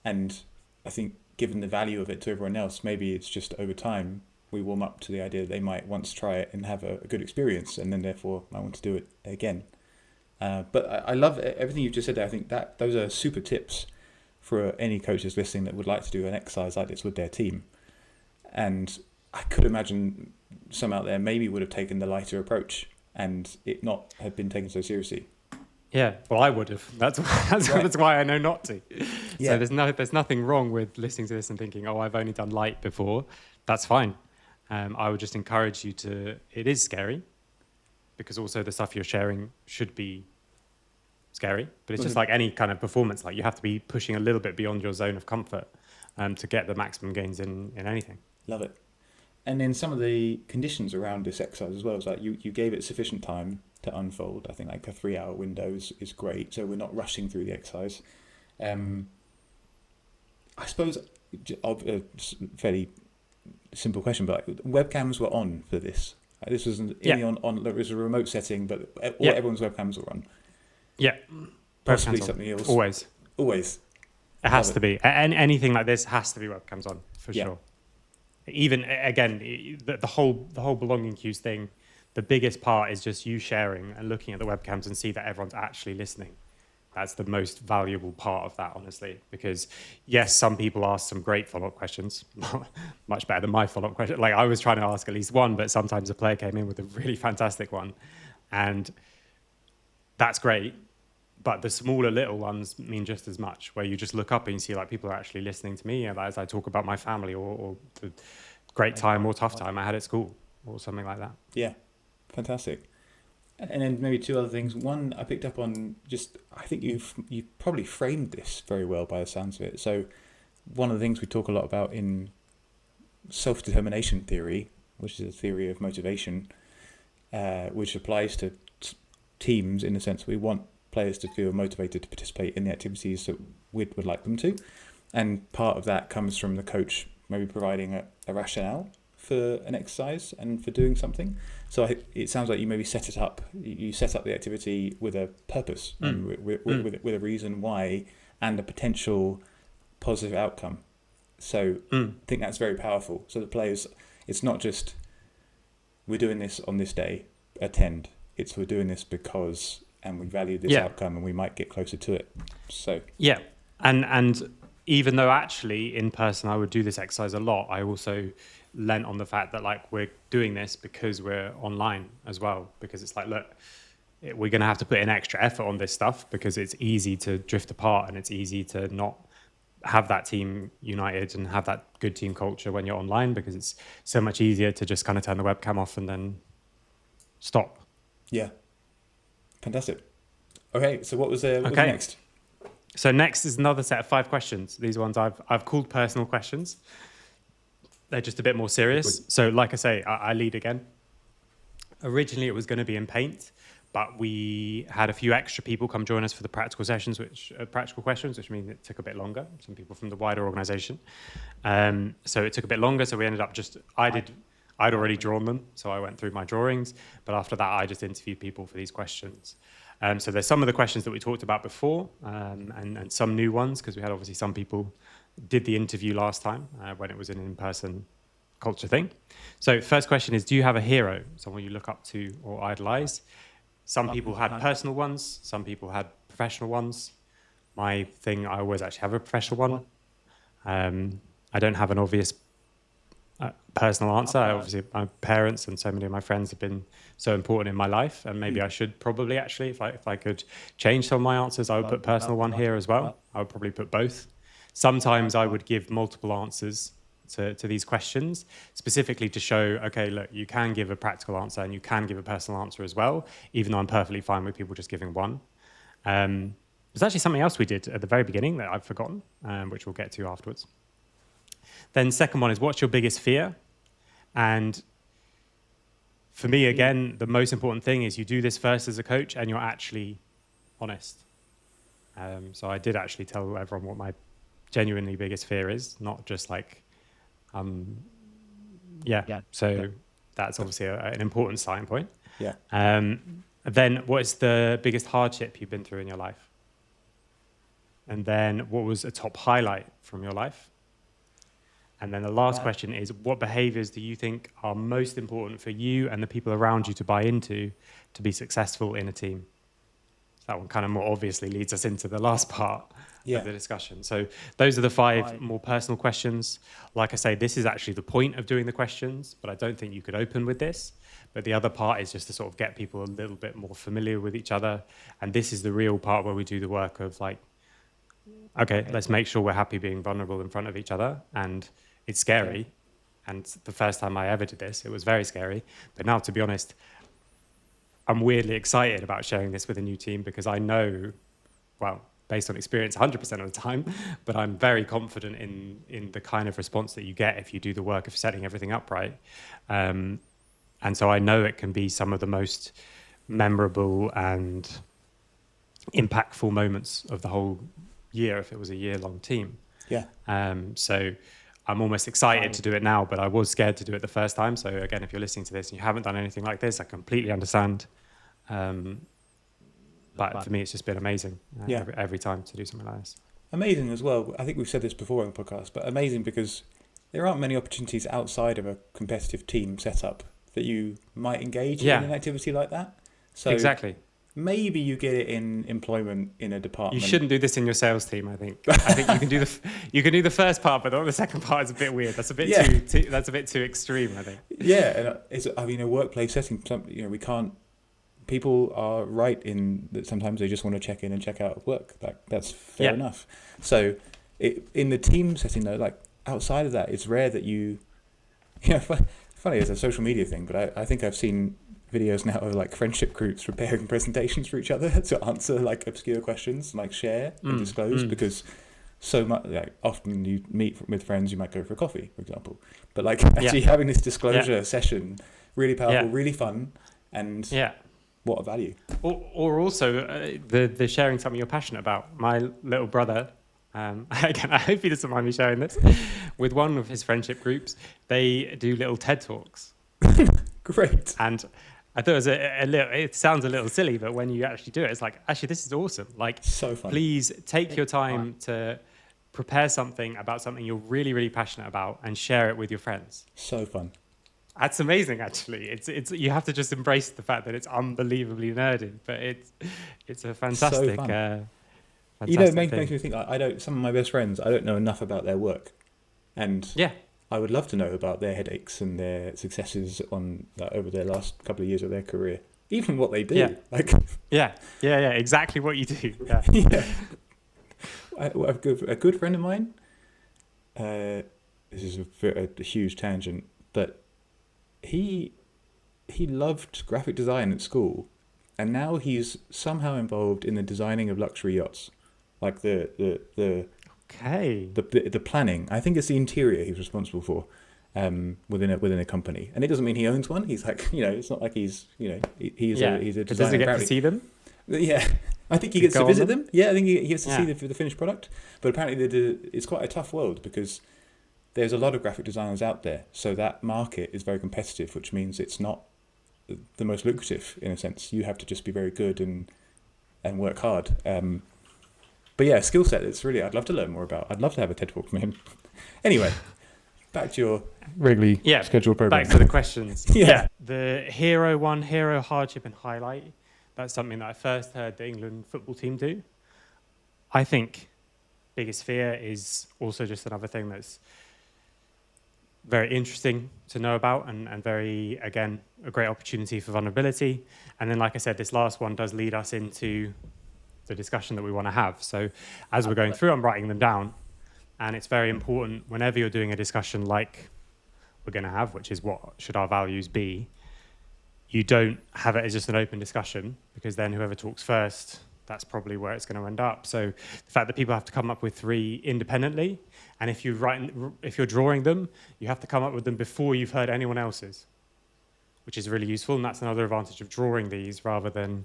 and I think given the value of it to everyone else, maybe it's just over time we warm up to the idea that they might once try it and have a good experience, and then therefore might want to do it again. But I love everything you've just said there. I think that those are super tips for any coaches listening that would like to do an exercise like this with their team. And I could imagine some out there maybe would have taken the lighter approach and it not have been taken so seriously. Yeah, well, I would have. That's why I know not to. Yeah. So there's nothing wrong with listening to this and thinking, oh, I've only done light before. That's fine. I would just encourage you to. It is scary, because also the stuff you're sharing should be scary. But it's just like any kind of performance. Like, you have to be pushing a little bit beyond your zone of comfort to get the maximum gains in anything. Love it. And then some of the conditions around this exercise as well is like you gave it sufficient time, to unfold. I think like a 3-hour window is great, so we're not rushing through the exercise. I suppose a fairly simple question, but like, webcams were on for this. This was on. It was a remote setting, but everyone's webcams were on. Yeah, Possibly webcams something on. else. Always. It Love has it. to be. Anything like this has to be webcams on for Yeah. sure. Even again, the whole belonging cues thing. The biggest part is just you sharing and looking at the webcams and see that everyone's actually listening. That's the most valuable part of that, honestly, because yes, some people ask some great follow-up questions, much better than my follow-up question. Like I was trying to ask at least one, but sometimes a player came in with a really fantastic one, and that's great. But the smaller little ones mean just as much, where you just look up and you see like people are actually listening to me as I talk about my family or the great time or tough time I had at school or something like that. Yeah, fantastic. And then maybe two other things. One, I picked up on I think you've probably framed this very well by the sounds of it. So one of the things we talk a lot about in self-determination theory, which is a theory of motivation, which applies to teams in the sense we want players to feel motivated to participate in the activities that would like them to. And part of that comes from the coach maybe providing a rationale for an exercise and for doing something. So it sounds like you maybe set it up. You set up the activity with a purpose and with a reason why and a potential positive outcome. So I think that's very powerful. So the players, it's not just we're doing this on this day, attend. It's we're doing this because and we value this outcome and we might get closer to it. So yeah, and even though actually in person I would do this exercise a lot, I also lent on the fact that like we're doing this because we're online as well, because it's like, look, we're going to have to put in extra effort on this stuff because it's easy to drift apart and it's easy to not have that team united and have that good team culture when you're online, because it's so much easier to just kind of turn the webcam off and then stop. Yeah, fantastic. Okay, so what was next? So next is another set of 5 questions. These ones I've called personal questions. They're just a bit more serious. So like I say, I lead again. Originally it was going to be in Paint, but we had a few extra people come join us for the practical sessions, practical questions, which means it took a bit longer. Some people from the wider organisation. So it took a bit longer. So we ended up I'd already drawn them, so I went through my drawings. But after that, I just interviewed people for these questions. So there's some of the questions that we talked about before, and some new ones, because we had obviously some people did the interview last time when it was an in-person culture thing. So first question is, do you have a hero, someone you look up to or idolize? Some people had personal ones, some people had professional ones. My thing, I always actually have a professional one. I don't have an obvious personal answer. Obviously, my parents and so many of my friends have been so important in my life, and maybe I should probably actually, if I could change some of my answers, I would put personal one here as well. I would probably put both. Sometimes I would give multiple answers to these questions, specifically to show, okay, look, you can give a practical answer and you can give a personal answer as well, even though I'm perfectly fine with people just giving one. There's actually something else we did at the very beginning that I've forgotten, which we'll get to afterwards. Then second one is, what's your biggest fear? And for me, again, the most important thing is you do this first as a coach and you're actually honest. So I did actually tell everyone what my genuinely biggest fear is, not just like, So that's obviously an important starting point. Yeah. Then what is the biggest hardship you've been through in your life? And then what was a top highlight from your life? And then the last question is, what behaviors do you think are most important for you and the people around you to buy into to be successful in a team? That one kind of more obviously leads us into the last part of the discussion. So those are the 5 more personal questions. Like I say, this is actually the point of doing the questions, but I don't think you could open with this. But the other part is just to sort of get people a little bit more familiar with each other. And this is the real part where we do the work of like, okay, let's make sure we're happy being vulnerable in front of each other. And it's scary. And the first time I ever did this, it was very scary. But now, to be honest, I'm weirdly excited about sharing this with a new team, because I know, well, based on experience 100% of the time, but I'm very confident in the kind of response that you get if you do the work of setting everything up right. And so I know it can be some of the most memorable and impactful moments of the whole year if it was a year-long team. Yeah. So I'm almost excited to do it now, but I was scared to do it the first time. So again, if you're listening to this and you haven't done anything like this, I completely understand. But for me, it's just been amazing every time to do something like this. Amazing as well. I think we've said this before on the podcast, but amazing because there aren't many opportunities outside of a competitive team setup that you might engage in an activity like that. So exactly. Maybe you get it in employment in a department. You shouldn't do this in your sales team. I think you can do the first part, but the second part is a bit weird. That's a bit too that's a bit too extreme, I think. Yeah, and a workplace setting. We can't. People are right in that sometimes they just want to check in and check out of work. That's fair enough. So, in the team setting though, like outside of that, it's rare that you. Funny, it's a social media thing, but I think I've seen videos now of like friendship groups preparing presentations for each other to answer like obscure questions, like share and disclose, because so much often you meet with friends, you might go for a coffee, for example, but like actually having this disclosure session, really powerful, really fun, and what a value. Or also the sharing something you're passionate about. My little brother, again, I hope he doesn't mind me sharing this, with one of his friendship groups, they do little TED Talks. Great. And I thought it was a little, it sounds a little silly, but when you actually do it, it's like, actually, this is awesome. Like, so fun. Please take your time to prepare something about something you're really, really passionate about and share it with your friends. So fun. That's amazing, actually. It's you have to just embrace the fact that it's unbelievably nerdy, but it's a fantastic. So fun. Fantastic makes me think. I don't. Some of my best friends, I don't know enough about their work, and I would love to know about their headaches and their successes over their last couple of years of their career, even what they do. Exactly what you do. A good friend of mine. This is a huge tangent, but he loved graphic design at school, and now he's somehow involved in the designing of luxury yachts, like the planning. I think it's the interior he's responsible for, within a company, and it doesn't mean he owns one. He's like, it's not like he's he's a designer. Does he get to see them? Yeah, I think he gets to visit them. Yeah, I think he gets to see the finished product. But apparently, it's quite a tough world because there's a lot of graphic designers out there, so that market is very competitive, which means it's not the most lucrative in a sense. You have to just be very good and work hard. But yeah, skill set. It's really I'd love to learn more about. I'd love to have a TED Talk from him. Anyway, back to your regularly scheduled program. Back to the questions. The hero hardship and highlight. That's something that I first heard the England football team do. I think biggest fear is also just another thing that's very interesting to know about and very, again, a great opportunity for vulnerability. And then, like I said, this last one does lead us into the discussion that we want to have. So as we're going through, I'm writing them down. And it's very important whenever you're doing a discussion like we're going to have, which is what should our values be, you don't have it as just an open discussion, because then whoever talks first, that's probably where it's going to end up. So the fact that people have to come up with 3 independently, and if you're drawing them, you have to come up with them before you've heard anyone else's, which is really useful. And that's another advantage of drawing these rather than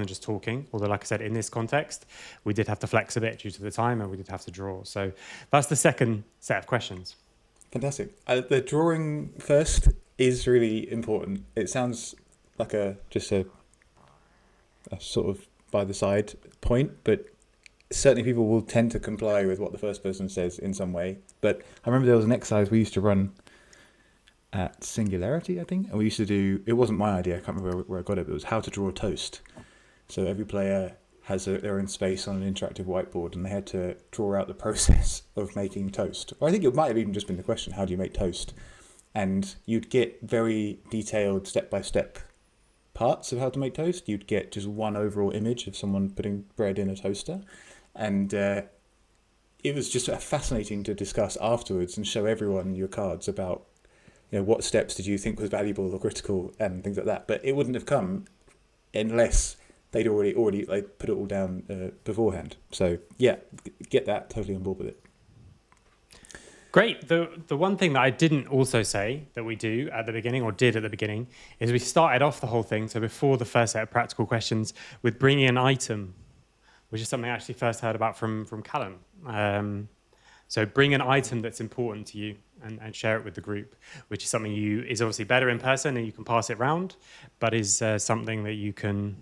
just talking. Although, like I said, in this context, we did have to flex a bit due to the time, and we did have to draw. So that's the second set of questions. Fantastic. The drawing first is really important. It sounds like just a sort of by the side point, but certainly people will tend to comply with what the first person says in some way. But I remember there was an exercise we used to run at Singularity, I think, and we used to do, it wasn't my idea, I can't remember where I got it, but it was how to draw a toast. So every player has their own space on an interactive whiteboard, and they had to draw out the process of making toast. Or I think it might have even just been the question, how do you make toast? And you'd get very detailed step-by-step parts of how to make toast. You'd get just one overall image of someone putting bread in a toaster. And it was just fascinating to discuss afterwards and show everyone your cards about, what steps did you think was valuable or critical and things like that. But it wouldn't have come unless they'd already put it all down beforehand. So yeah, get that, totally on board with it. Great. The one thing that I didn't also say that we do at the beginning, or did at the beginning, is we started off the whole thing, so before the first set of practical questions, with bringing an item, which is something I actually first heard about from Callum. So bring an item that's important to you and share it with the group, which is something is obviously better in person and you can pass it round, but is something that you can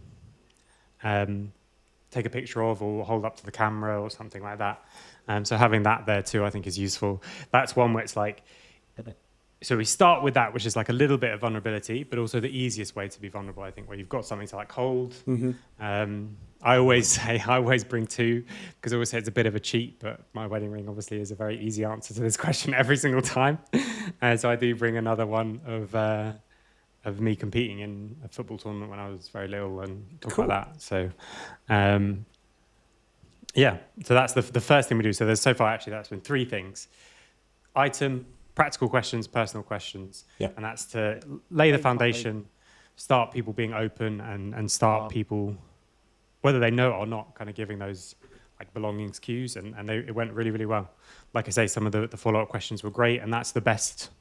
take a picture of or hold up to the camera or something like that. So having that there too, I think is useful. That's one where it's like, so we start with that, which is like a little bit of vulnerability, but also the easiest way to be vulnerable, I think, where you've got something to like hold. I always bring two, because I always say it's a bit of a cheat, but my wedding ring obviously is a very easy answer to this question every single time. So I do bring another one of me competing in a football tournament when I was very little and talk about that. So, yeah, so that's the first thing we do. So there's so far, actually, that's been 3 things. Item, practical questions, personal questions. Yeah. And that's to lay the foundation, start people being open and start people, whether they know it or not, kind of giving those like belongings cues. And it went really, really well. Like I say, some of the follow-up questions were great, and that's the best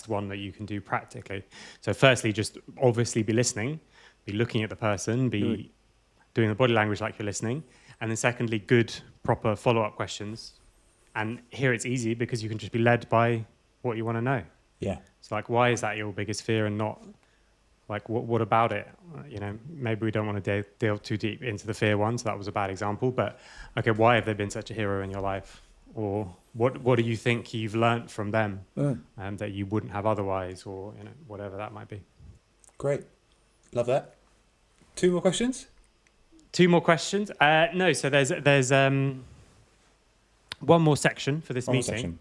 one that you can do practically. So firstly, just obviously be listening, be looking at the person, be doing the body language like you're listening. And then secondly, good, proper follow-up questions. And here it's easy because you can just be led by what you want to know. Yeah. It's like, why is that your biggest fear and not like, what about it? Maybe we don't want to delve too deep into the fear one, so that was a bad example. But okay, why have they been such a hero in your life? Or what do you think you've learnt from them that you wouldn't have otherwise, or whatever that might be. Great. Love that. 2 more questions? 2 more questions? No, so there's one more section for this meeting,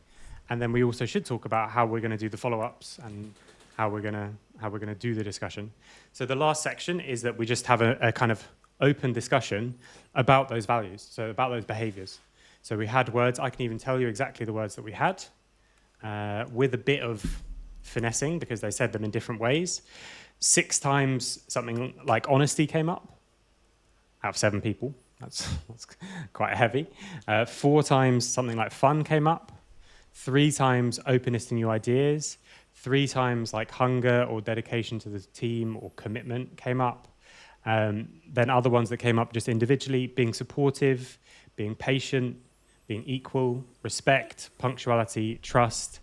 and then we also should talk about how we're going to do the follow-ups and how we're going to do the discussion. So the last section is that we just have a kind of open discussion about those values, so about those behaviours. So we had words. I can even tell you exactly the words that we had, with a bit of finessing because they said them in different ways. 6 times something like honesty came up. Out of 7 people, that's quite heavy. 4 times something like fun came up. 3 times openness to new ideas. 3 times like hunger or dedication to the team or commitment came up. Then other ones that came up just individually, being supportive, being patient, being equal, respect, punctuality, trust,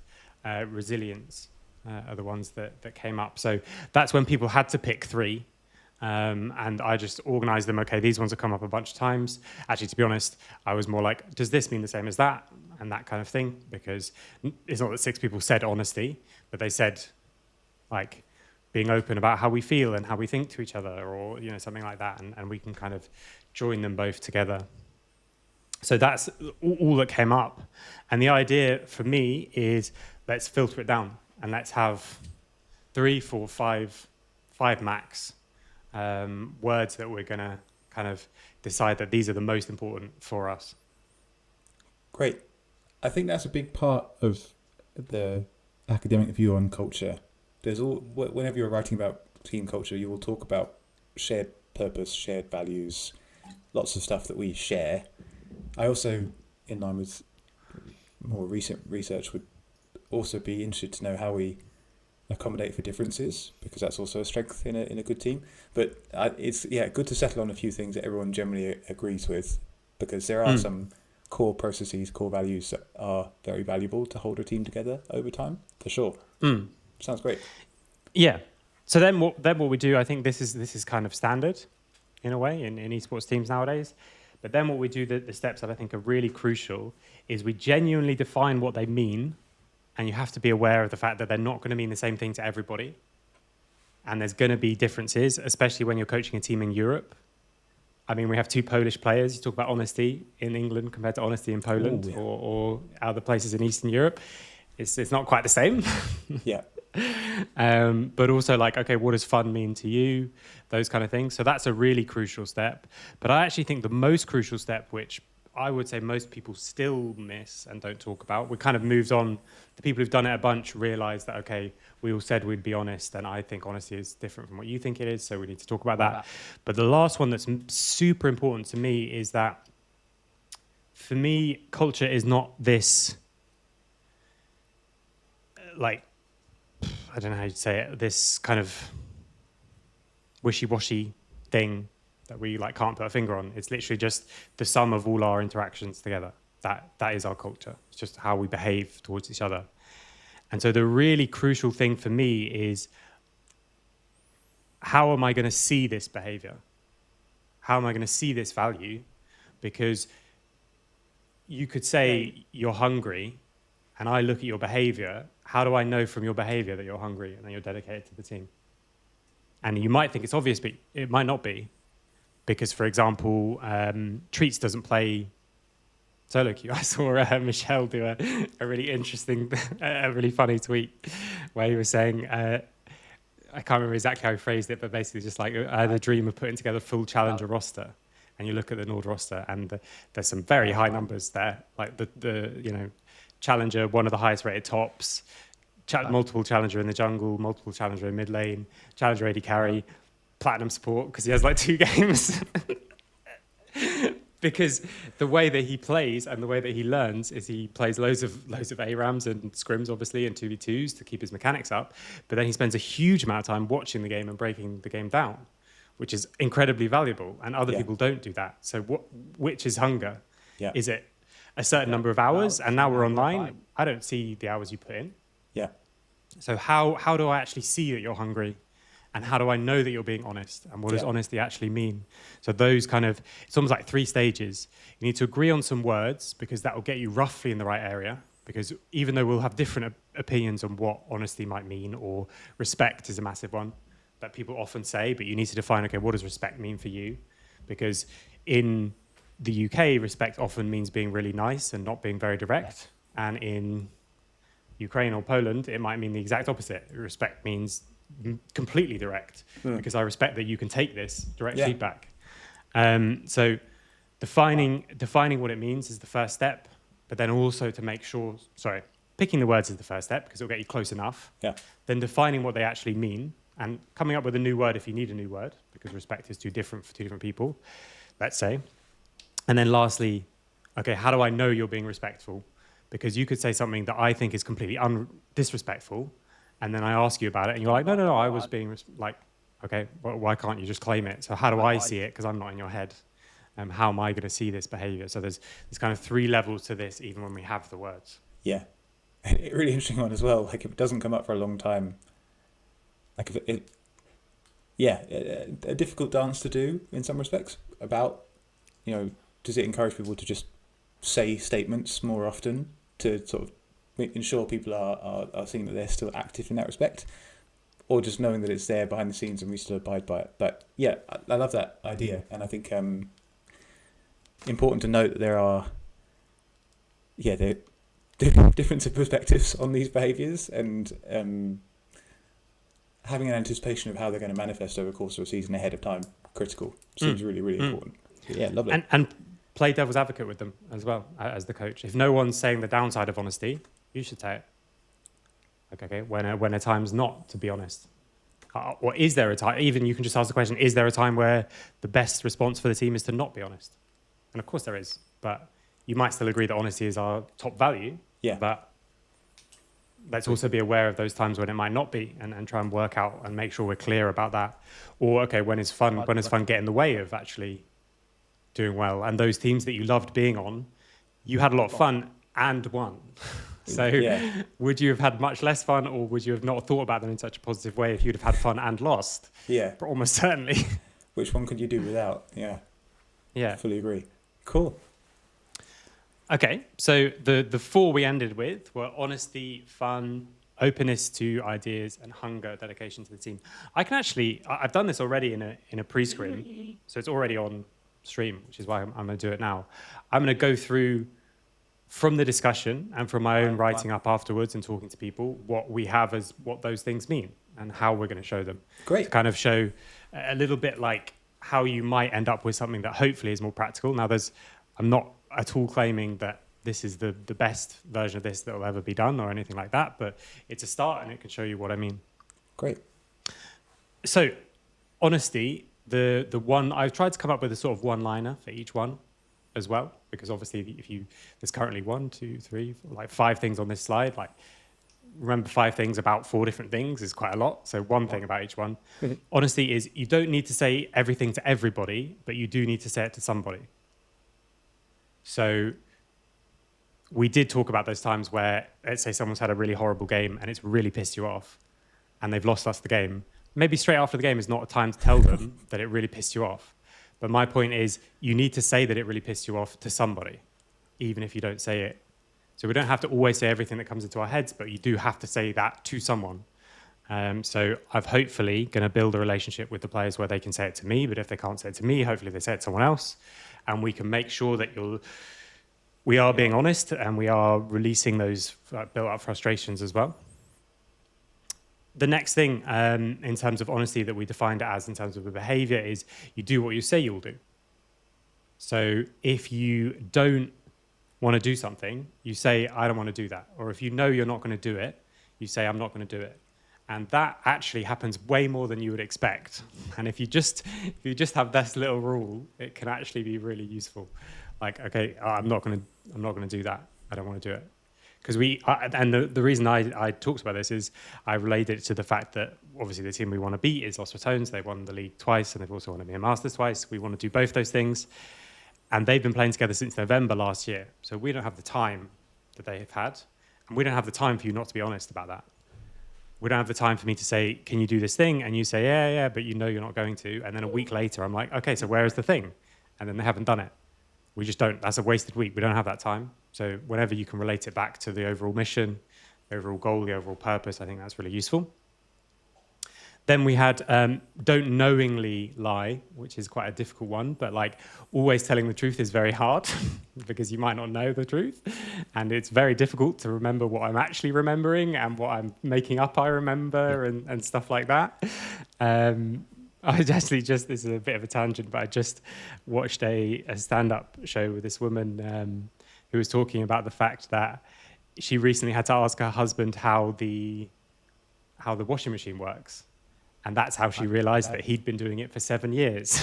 resilience are the ones that came up. So that's when people had to pick 3. And I just organized them. Okay, these ones have come up a bunch of times. Actually, to be honest, I was more like, does this mean the same as that? And that kind of thing, because it's not that 6 people said honesty, but they said like being open about how we feel and how we think to each other, or something like that, and we can kind of join them both together. So that's all that came up. And the idea for me is, let's filter it down and let's have 3, 4, 5 max words that we're going to kind of decide that these are the most important for us. Great. I think that's a big part of the academic view on culture. Whenever you're writing about team culture, you will talk about shared purpose, shared values, lots of stuff that we share. I also, in line with more recent research, would also be interested to know how we accommodate for differences, because that's also a strength in a good team. But it's good to settle on a few things that everyone generally agrees with, because there are some core processes, core values that are very valuable to hold a team together over time, for sure. Sounds great. Yeah. So then what we do, I think this is kind of standard in a way in esports teams nowadays. But then what we do, the steps that I think are really crucial, is we genuinely define what they mean. And you have to be aware of the fact that they're not going to mean the same thing to everybody. And there's going to be differences, especially when you're coaching a team in Europe. I mean, we have 2 Polish players. You talk about honesty in England compared to honesty in Poland. Ooh, yeah. or other places in Eastern Europe. It's not quite the same. Yeah. But also like, okay, what does fun mean to you? Those kind of things. So that's a really crucial step. But I actually think the most crucial step, which I would say most people still miss and don't talk about, we kind of moved on. The people who've done it a bunch realize that, okay, we all said we'd be honest, and I think honesty is different from what you think it is, so we need to talk about that. But the last one that's super important to me is that, for me, culture is not this like, I don't know how you say it, this kind of wishy-washy thing that we like can't put a finger on. It's literally just the sum of all our interactions together. That is our culture. It's just how we behave towards each other. And so the really crucial thing for me is, how am I going to see this behavior? How am I going to see this value? Because you could say you're hungry and I look at your behavior. How do I know from your behavior that you're hungry and that you're dedicated to the team? And you might think it's obvious, but it might not be. Because, for example, Treats doesn't play solo queue. I saw Michelle do a really interesting, a really funny tweet where he was saying, I can't remember exactly how he phrased it, but basically just like, I had a dream of putting together a full challenger roster. And you look at the NORD roster, and there's some very high numbers there. Like the challenger, one of the highest rated tops, multiple challenger in the jungle, multiple challenger in mid lane, challenger AD carry, platinum support because he has like 2 games. Because the way that he plays and the way that he learns is he plays loads of ARAMs and scrims, obviously, and 2v2s to keep his mechanics up. But then he spends a huge amount of time watching the game and breaking the game down, which is incredibly valuable. And other people don't do that. So which is hunger? Yeah. Is it a certain number of hours? And now we're online. I don't see the hours you put in. Yeah. So how do I actually see that you're hungry? And how do I know that you're being honest? And what does honesty actually mean? So those kind of, it's almost like 3 stages. You need to agree on some words because that will get you roughly in the right area. Because even though we'll have different opinions on what honesty might mean, or respect is a massive one that people often say, but you need to define, okay, what does respect mean for you? Because in the UK, respect often means being really nice and not being very direct. And in Ukraine or Poland, it might mean the exact opposite. Respect means completely direct, because I respect that you can take this direct feedback. So defining what it means is the first step, but then also to make sure, picking the words is the first step because it'll get you close enough. Yeah. Then defining what they actually mean and coming up with a new word if you need a new word, because respect is too different for 2 different people, let's say. And then lastly, okay, how do I know you're being respectful? Because you could say something that I think is completely disrespectful, and then I ask you about it, and you're like, no, I was being okay, well, why can't you just claim it? So how do I see it? Because I'm not in your head. How am I going to see this behavior? So there's kind of 3 levels to this, even when we have the words. Yeah. A really interesting one as well. Like, if it doesn't come up for a long time, like a difficult dance to do in some respects about, does it encourage people to just say statements more often to sort of ensure people are seeing that they're still active in that respect, or just knowing that it's there behind the scenes and we still abide by it. But yeah, I love that idea, and I think important to note that there are different perspectives on these behaviours, and having an anticipation of how they're going to manifest over the course of a season ahead of time, critical, seems really, really important. Yeah, lovely. And play devil's advocate with them as well as the coach. If no one's saying the downside of honesty, you should say it. Okay, when a time's not to be honest. Or is there a time, even you can just ask the question, is there a time where the best response for the team is to not be honest? And of course there is, but you might still agree that honesty is our top value. Yeah. But let's also be aware of those times when it might not be, and try and work out and make sure we're clear about that. Or, okay, when is fun get in the way of actually doing well? And those teams that you loved being on, you had a lot of fun and won. So would you have had much less fun, or would you have not thought about them in such a positive way if you'd have had fun and lost? Yeah. But almost certainly. Which one could you do without? Yeah. Yeah. Fully agree. Cool. Okay, so the 4 we ended with were honesty, fun, openness to ideas, and hunger, dedication to the team. I've done this already in a pre-scrim, so it's already on stream, which is why I'm going to do it now. I'm going to go through from the discussion and from my own writing up afterwards and talking to people what we have as what those things mean and how we're going to show them. Great. To kind of show a little bit like how you might end up with something that hopefully is more practical. Now, I'm not at all claiming that this is the best version of this that will ever be done or anything like that, but it's a start and it can show you what I mean. Great. So, honesty, the one, I've tried to come up with a sort of one-liner for each one as well, because obviously there's currently 1, 2, 3, 4, like 5 things on this slide. Like, remember 5 things about 4 different things is quite a lot. So one thing about each one. Honesty is you don't need to say everything to everybody, but you do need to say it to somebody. So we did talk about those times where, let's say someone's had a really horrible game and it's really pissed you off and they've lost us the game. Maybe straight after the game is not a time to tell them that it really pissed you off. But my point is you need to say that it really pissed you off to somebody, even if you don't say it. So we don't have to always say everything that comes into our heads, but you do have to say that to someone. So I've hopefully going to build a relationship with the players where they can say it to me, but if they can't say it to me, hopefully they say it to someone else. And we can make sure that we are being honest and we are releasing those built-up frustrations as well. The next thing in terms of honesty that we defined it as in terms of the behavior is you do what you say you'll do. So if you don't want to do something, you say, I don't want to do that. Or if you know you're not going to do it, you say, I'm not going to do it. And that actually happens way more than you would expect. And if you just have this little rule, it can actually be really useful. Like, okay, I'm not going to do that. I don't want to do it. Because the reason I talked about this is I related it to the fact that obviously the team we want to beat is Lost Tones. They've won the league twice and they've also won a EMEA Masters twice. We want to do both those things. And they've been playing together since November last year. So we don't have the time that they have had. And we don't have the time for you not to be honest about that. We don't have the time for me to say, can you do this thing? And you say, yeah, but you know you're not going to. And then a week later, I'm like, okay, so where is the thing? And then they haven't done it. We just don't. That's a wasted week. We don't have that time. So whenever you can relate it back to the overall mission, the overall goal, the overall purpose, I think that's really useful. Then we had don't knowingly lie, which is quite a difficult one, but like always telling the truth is very hard because you might not know the truth. And it's very difficult to remember what I'm actually remembering and what I'm making up I remember and stuff like that. I actually this is a bit of a tangent, but I just watched a stand-up show with this woman who was talking about the fact that she recently had to ask her husband how the washing machine works. And that's how she realized that he'd been doing it for 7 years.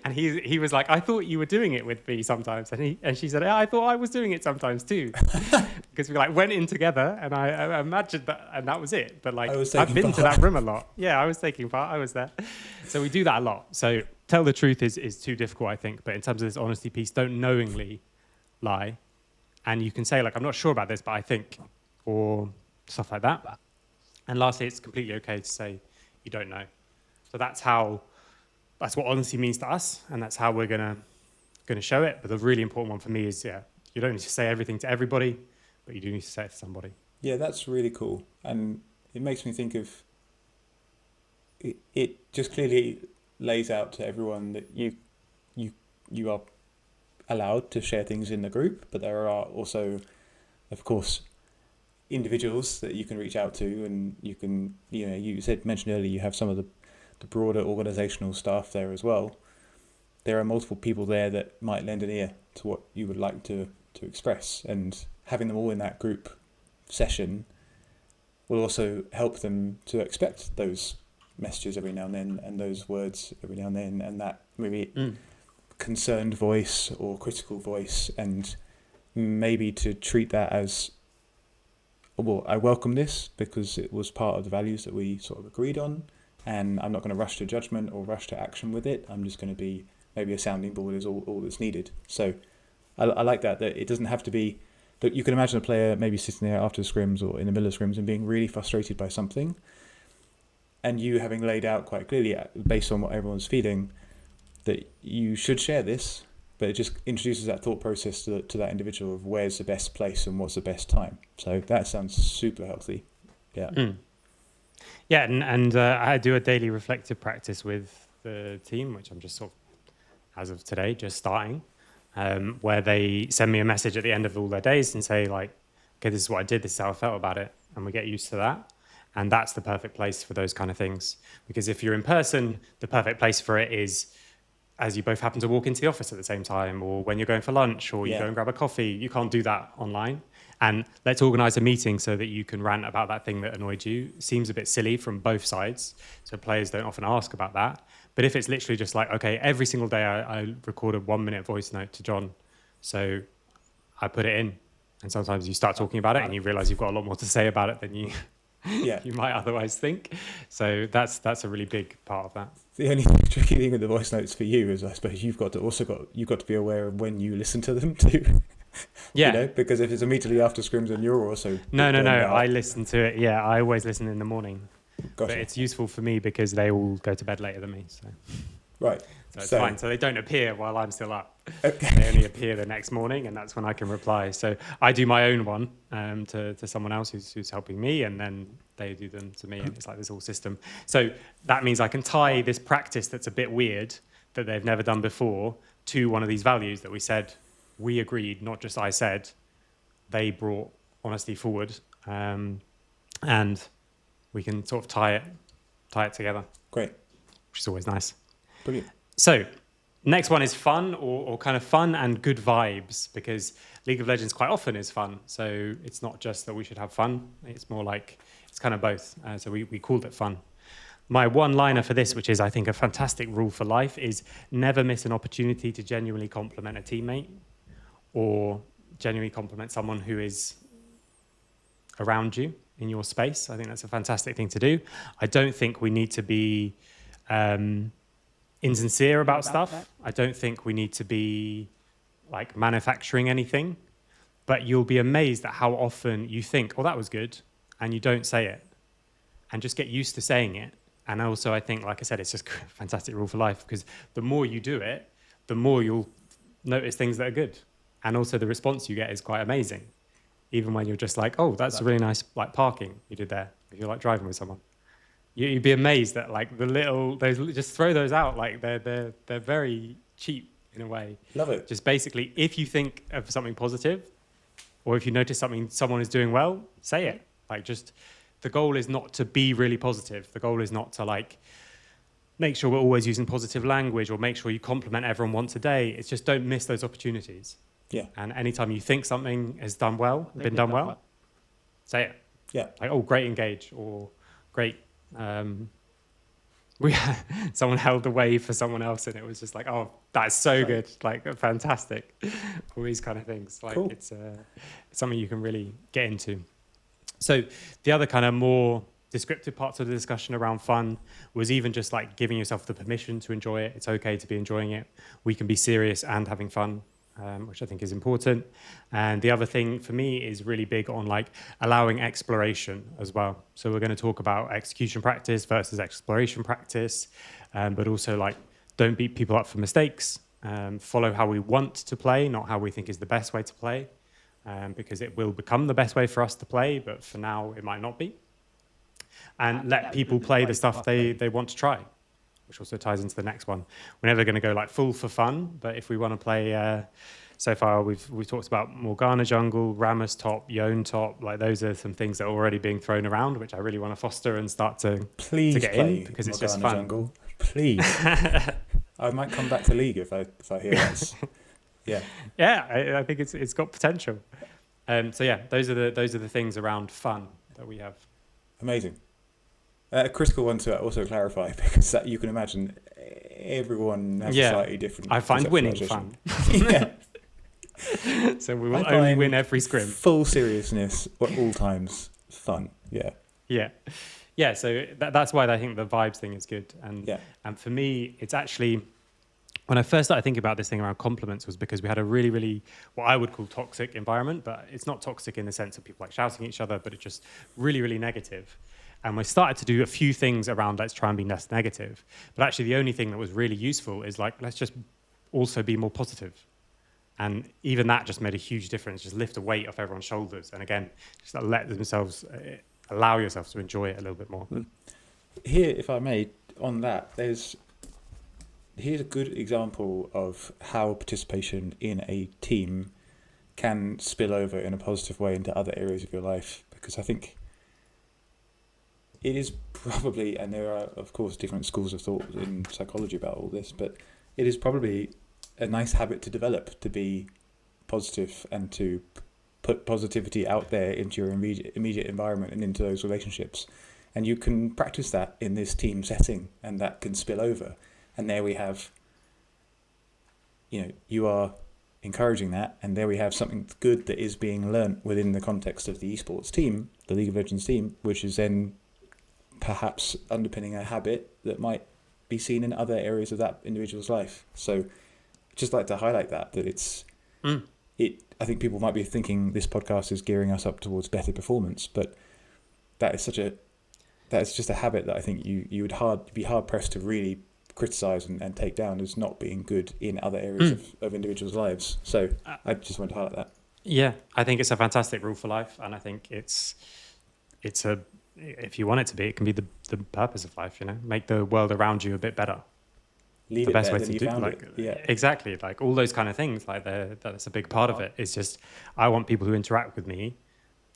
And he was like, I thought you were doing it with me sometimes. And she said, yeah, I thought I was doing it sometimes too. Because we went in together and I imagined that, and that was it. But I've been to that room a lot. Yeah, I was taking part. I was there. So we do that a lot. So tell the truth is too difficult, I think. But in terms of this honesty piece, don't knowingly lie. And you can say, I'm not sure about this, but I think, or stuff like that. And lastly, it's completely okay to say you don't know. So that's what honesty means to us, and that's how we're gonna show it. But the really important one for me is, you don't need to say everything to everybody, but you do need to say it to somebody. Yeah, that's really cool, and it makes me think of it. It just clearly lays out to everyone that you are allowed to share things in the group, but there are also, of course, individuals that you can reach out to, and you can, you mentioned earlier you have some of the broader organizational staff there as well. There are multiple people there that might lend an ear to what you would like to express, and having them all in that group session will also help them to expect those messages every now and then and those words every now and then, and that maybe concerned voice or critical voice, and maybe to treat that as, well, I welcome this because it was part of the values that we sort of agreed on, and I'm not going to rush to judgment or rush to action with it. I'm just going to be maybe a sounding board is all that's needed. So I like that it doesn't have to be that you can imagine a player maybe sitting there after the scrims or in the middle of scrims and being really frustrated by something, and you having laid out quite clearly based on what everyone's feeling that you should share this, but it just introduces that thought process to that individual of where's the best place and what's the best time. So that sounds super healthy. Yeah. Yeah, and I do a daily reflective practice with the team, which I'm just sort of, as of today, just starting, where they send me a message at the end of all their days and say, okay, this is what I did, this is how I felt about it, and we get used to that. And that's the perfect place for those kind of things. Because if you're in person, the perfect place for it is as you both happen to walk into the office at the same time, or when you're going for lunch, or you go and grab a coffee. You can't do that online. And let's organise a meeting so that you can rant about that thing that annoyed you. Seems a bit silly from both sides, so players don't often ask about that. But if it's literally just okay, every single day I record a 1-minute voice note to John, so I put it in, And sometimes you start talking about it and you realize you've got a lot more to say about it than you you might otherwise think. So that's a really big part of that. The only tricky thing with the voice notes for you is, I suppose, you've got to be aware of when you listen to them too. Yeah. Because if it's immediately after scrims and you're also no, I listen to it. Yeah, I always listen in the morning. Gotcha. But it's useful for me because they all go to bed later than me. So right. So it's fine. So they don't appear while I'm still up. Okay. They only appear the next morning, and that's when I can reply. So I do my own one to someone else who's helping me, and then they do them to me, and it's like this whole system. So that means I can tie this practice that's a bit weird, that they've never done before, to one of these values that we agreed, not just I said. They brought honesty forward, and we can sort of tie it together. Great. Which is always nice. Brilliant. So, next one is fun, or kind of fun and good vibes, because League of Legends quite often is fun. So it's not just that we should have fun. It's more like, it's kind of both. So we called it fun. My one-liner for this, which is, I think, a fantastic rule for life, is never miss an opportunity to genuinely compliment a teammate or genuinely compliment someone who is around you in your space. I think that's a fantastic thing to do. I don't think we need to be insincere about stuff. I don't think we need to be like manufacturing anything, but you'll be amazed at how often you think, oh, that was good, and you don't say it, and just get used to saying it. And also, I think, like I said, it's just a fantastic rule for life, because the more you do it, the more you'll notice things that are good. And also the response you get is quite amazing. Even when you're just like, oh, that's really nice, like parking you did there, if you're like driving with someone. You'd be amazed at like those, just throw those out. Like they're very cheap in a way. Love it. Just basically, if you think of something positive, or if you notice someone is doing well, say it. Like, just, the goal is not to be really positive. The goal is not to like make sure we're always using positive language, or make sure you compliment everyone once a day. It's just, don't miss those opportunities. Yeah. And anytime you think something has been done well, say it. Yeah. Like, oh, great engage, or great. Someone held the wave for someone else, and it was just like, oh, that's so good, like fantastic. All these kind of things. Like, cool. It's something you can really get into. So the other kind of more descriptive parts of the discussion around fun was even just like giving yourself the permission to enjoy it. It's okay to be enjoying it. We can be serious and having fun. Which I think is important. And the other thing for me is really big on like allowing exploration as well. So we're going to talk about execution practice versus exploration practice, but also like, don't beat people up for mistakes. Follow how we want to play, not how we think is the best way to play, because it will become the best way for us to play, but for now it might not be. And let people play the stuff they want to try, which also ties into the next one. We're never going to go like full for fun, but if we want to play, so far we've talked about Morgana jungle, Rammus top, Yone top, like those are some things that are already being thrown around, which I really want to foster and start to get in, because it's just fun. Jungle. Please. I might come back to League if I hear that. Yeah. Yeah, I think it's got potential. So yeah, those are the things around fun that we have. Amazing. A critical one to also clarify, because that you can imagine everyone has a slightly different. I find winning fun. Yeah. So we will only win every scrim. Full seriousness at all times. Fun. Yeah. Yeah. Yeah. So that's why I think the vibes thing is good. And for me, it's actually, when I first started thinking about this thing around compliments, was because we had a really, really, what I would call toxic environment, but it's not toxic in the sense of people like shouting at each other, but it's just really, really negative. And we started to do a few things around let's try and be less negative. But actually the only thing that was really useful is like, let's just also be more positive. And even that just made a huge difference, just lift a weight off everyone's shoulders. And again, just allow yourself to enjoy it a little bit more. Here, if I may, on that, here's a good example of how participation in a team can spill over in a positive way into other areas of your life. Because I think it is probably, and there are, of course, different schools of thought in psychology about all this, but it is probably a nice habit to develop, to be positive and to put positivity out there into your immediate environment and into those relationships. And you can practice that in this team setting, and that can spill over. And there we have, you are encouraging that, and there we have something good that is being learnt within the context of the esports team, the League of Legends team, which is then perhaps underpinning a habit that might be seen in other areas of that individual's life. So I'd just like to highlight that it's I think people might be thinking this podcast is gearing us up towards better performance, but that is just a habit that I think you would be hard pressed to really criticize and take down as not being good in other areas of individuals' lives. So I just wanted to highlight that. Yeah, I think it's a fantastic rule for life, and I think it's a, if you want it to be, it can be the purpose of life. Make the world around you a bit better. Leave the it best better way than to you do found like it. Yeah, exactly, like all those kind of things, like that's a big part of it. It's just I want people who interact with me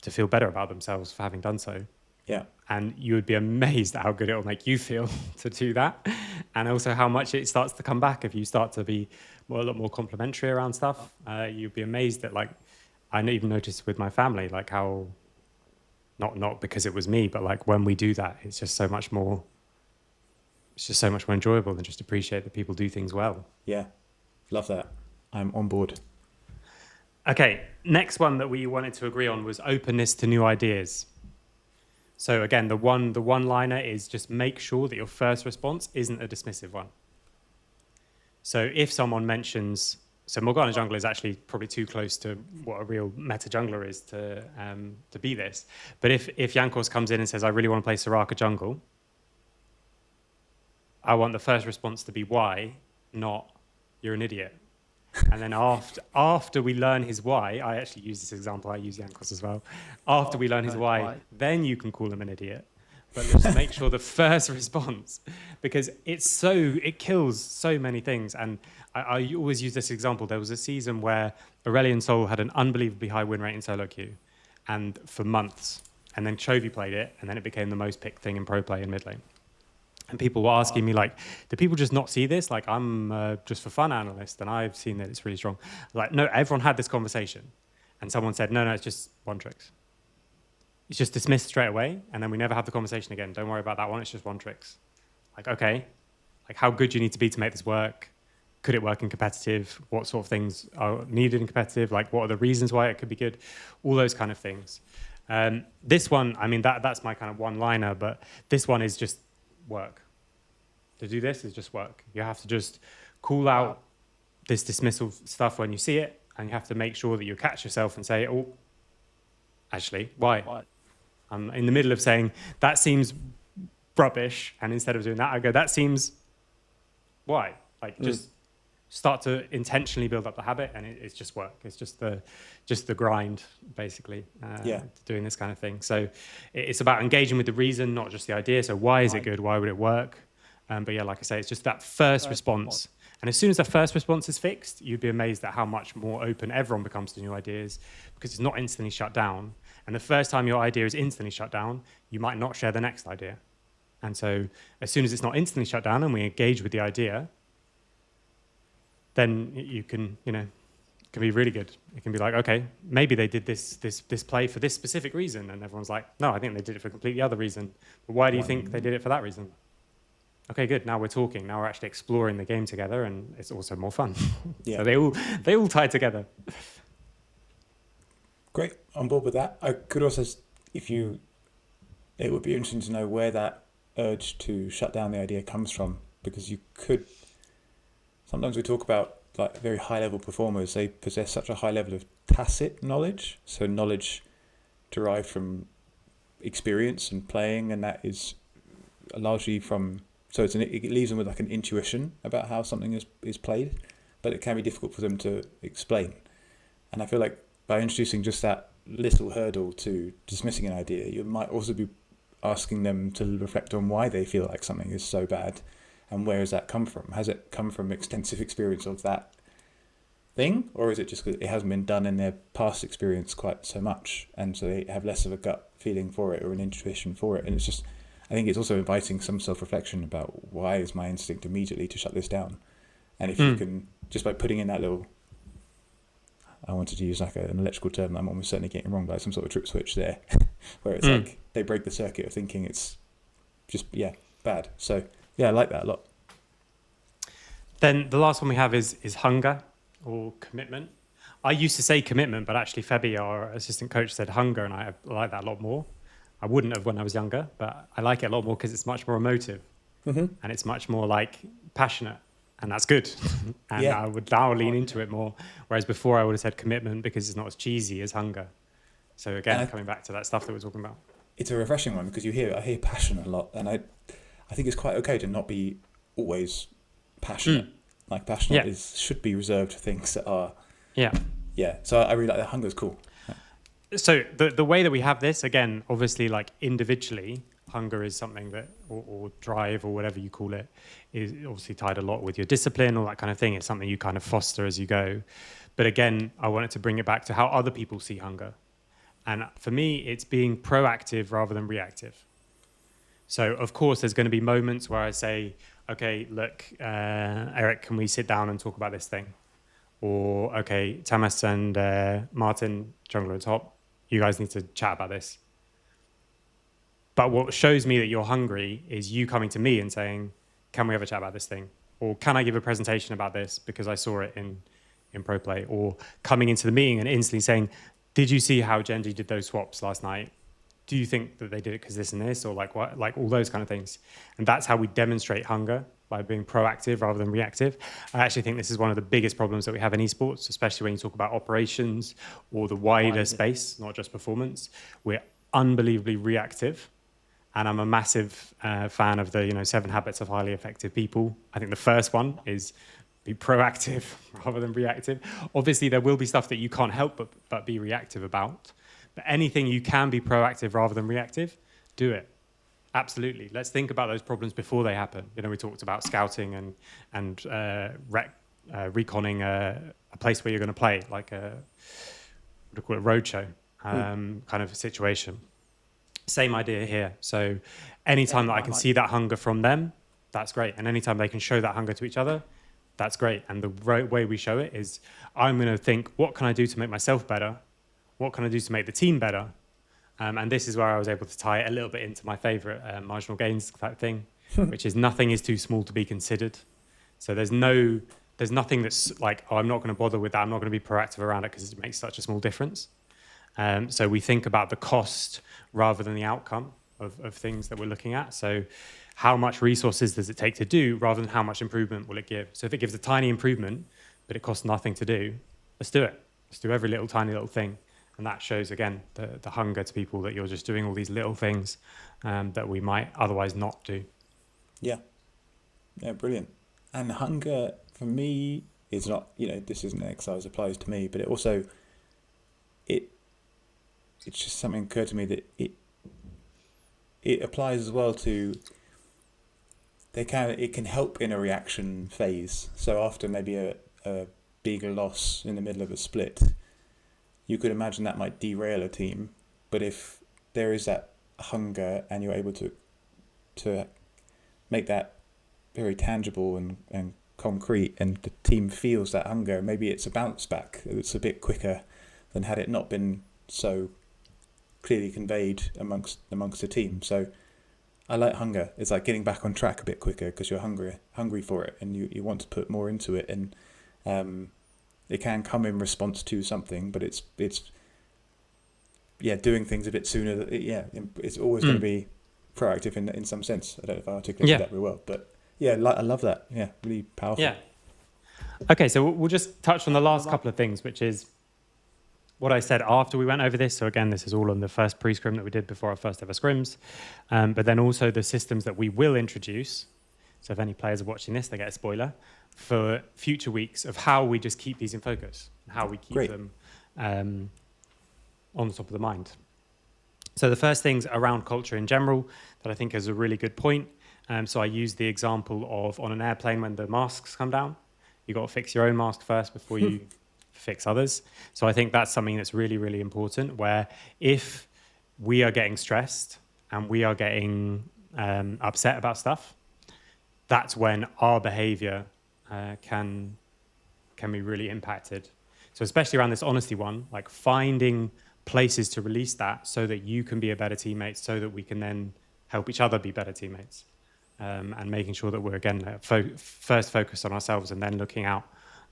to feel better about themselves for having done so. yeah, And you would be amazed at how good it will make you feel to do that, and also how much it starts to come back if you start to be a lot more complimentary around stuff. You'd be amazed at, like, I even noticed with my family, like how not because it was me, but like when we do that, it's just so much more. It's just so much more enjoyable than just appreciate that people do things well. yeah. Love that. I'm on board. Okay, next one that we wanted to agree on was openness to new ideas. So again, the one-liner is just make sure that your first response isn't a dismissive one. So if someone mentions, so Morgana Jungle is actually probably too close to what a real meta jungler is to be this. But if Yankos comes in and says, I really want to play Soraka jungle, I want the first response to be why, not you're an idiot. And then after we learn his why, I actually use this example, I use Yankos as well. After we learn his why, then you can call him an idiot. But let's make sure the first response, because it kills so many things. And I always use this example. There was a season where Aurelion Sol had an unbelievably high win rate in solo queue, and for months. And then Chovy played it, and then it became the most picked thing in pro play in mid lane. And people were asking me, like, do people just not see this? Like, I'm just for fun analyst, and I've seen that it's really strong. Like, no, everyone had this conversation. And someone said, no, it's just one tricks. It's just dismissed straight away, and then we never have the conversation again. Don't worry about that one, it's just one tricks. Like, okay, like how good do you need to be to make this work? Could it work in competitive? What sort of things are needed in competitive? Like, what are the reasons why it could be good? All those kind of things. This one, I mean, that's my kind of one-liner, but this one is just work. To do this is just work. You have to just call out this dismissal stuff when you see it, and you have to make sure that you catch yourself and say, oh, actually, why? I'm in the middle of saying, that seems rubbish, and instead of doing that, I go, that seems why? Like, just start to intentionally build up the habit, and it's just work. It's just the grind, basically, doing this kind of thing. So it's about engaging with the reason, not just the idea. So why is it good? Why would it work? But yeah, like I say, it's just that first response. And as soon as that first response is fixed, you'd be amazed at how much more open everyone becomes to new ideas, because it's not instantly shut down. And the first time your idea is instantly shut down, you might not share the next idea. And so as soon as it's not instantly shut down and we engage with the idea, then you can, it can be really good. It can be like, okay, maybe they did this play for this specific reason. And everyone's like, no, I think they did it for a completely other reason. But why do you think they did it for that reason? Okay, good. Now we're talking. Now we're actually exploring the game together, and it's also more fun. Yeah. So they all tie together. Great, on board with that. I could also, it would be interesting to know where that urge to shut down the idea comes from, because sometimes we talk about like very high level performers, they possess such a high level of tacit knowledge, so knowledge derived from experience and playing, and that is largely from, so it leaves them with like an intuition about how something is played, but it can be difficult for them to explain. And I feel like by introducing just that little hurdle to dismissing an idea, you might also be asking them to reflect on why they feel like something is so bad, and where has that come from? Has it come from extensive experience of that thing, or is it just that it hasn't been done in their past experience quite so much, and so they have less of a gut feeling for it or an intuition for it? And it's just, I think it's also inviting some self-reflection about, why is my instinct immediately to shut this down? And if you can, just by putting in that little, I wanted to use like an electrical term that I'm almost certainly getting wrong, but some sort of trip switch there, where it's like they break the circuit of thinking it's just, bad. So yeah, I like that a lot. Then the last one we have is hunger or commitment. I used to say commitment, but actually Febby, our assistant coach, said hunger, and I like that a lot more. I wouldn't have when I was younger, but I like it a lot more because it's much more emotive and it's much more like passionate, and that's good. And Yeah. I would now lean into it more, whereas before I would have said commitment because it's not as cheesy as hunger. So again, coming back to that stuff that we're talking about. It's a refreshing one because I hear passion a lot, and I think it's quite okay to not be always passionate. Like passionate should be reserved for things that are. Yeah. So I really like that. Hunger's cool. So the way that we have this, again, obviously, like individually, hunger is something that, or drive, or whatever you call it, is obviously tied a lot with your discipline, all that kind of thing. It's something you kind of foster as you go. But again, I wanted to bring it back to how other people see hunger. And for me, it's being proactive rather than reactive. So, of course, there's going to be moments where I say, okay, look, Eric, can we sit down and talk about this thing? Or, okay, Tamas and Martin, Jungler and Top, you guys need to chat about this. But what shows me that you're hungry is you coming to me and saying, can we have a chat about this thing? Or can I give a presentation about this because I saw it in Pro Play? Or coming into the meeting and instantly saying, did you see how Genji did those swaps last night? Do you think that they did it because this and this? Or like what, like all those kind of things. And that's how we demonstrate hunger, by being proactive rather than reactive. I actually think this is one of the biggest problems that we have in esports, especially when you talk about operations or the wider space, not just performance. We're unbelievably reactive. And I'm a massive fan of the 7 habits of highly effective people. I think the first one is be proactive rather than reactive. Obviously, there will be stuff that you can't help but be reactive about. But anything you can be proactive rather than reactive, do it. Absolutely. Let's think about those problems before they happen. We talked about scouting and reconning a place where you're going to play, like a roadshow kind of a situation. Same idea here. So anytime that I can see that hunger from them, that's great. And anytime they can show that hunger to each other, that's great. And the right way we show it is I'm going to think, what can I do to make myself better? What can I do to make the team better? And this is where I was able to tie it a little bit into my favorite marginal gains type thing, which is nothing is too small to be considered. So there's nothing that's like, oh, I'm not going to bother with that. I'm not going to be proactive around it because it makes such a small difference. So we think about the cost rather than the outcome of things that we're looking at. So how much resources does it take to do rather than how much improvement will it give? So if it gives a tiny improvement, but it costs nothing to do, let's do it. Let's do every tiny little thing. And that shows, again, the hunger to people that you're just doing all these little things that we might otherwise not do. Yeah, brilliant. And hunger, for me, is not, this isn't an exercise that applies to me, but it also, it's just something occurred to me that it applies as well to, it can help in a reaction phase. So after maybe a big loss in the middle of a split, you could imagine that might derail a team, but if there is that hunger and you're able to make that very tangible and concrete, and the team feels that hunger, maybe it's a bounce back. It's a bit quicker than had it not been so clearly conveyed amongst the team. So I like hunger. It's like getting back on track a bit quicker because you're hungry for it, and you want to put more into it, and it can come in response to something, but it's doing things a bit sooner. It's always going to be proactive in some sense. I don't know if I articulated that very well, but I love that. Yeah, really powerful. Yeah. Okay, so we'll just touch on the last couple of things, which is what I said after we went over this. So again, this is all on the first pre-scrim that we did before our first ever scrims, but then also the systems that we will introduce. So if any players are watching this, they get a spoiler for future weeks of how we just keep these in focus, how we keep them on the top of the mind. So the first things around culture in general that I think is a really good point. So I use the example of on an airplane when the masks come down, you got to fix your own mask first before you fix others. So I think that's something that's really, really important, where if we are getting stressed and we are getting upset about stuff, that's when our behavior can be really impacted. So especially around this honesty one, like finding places to release that so that you can be a better teammate, so that we can then help each other be better teammates, and making sure that we're, again, first focused on ourselves and then looking out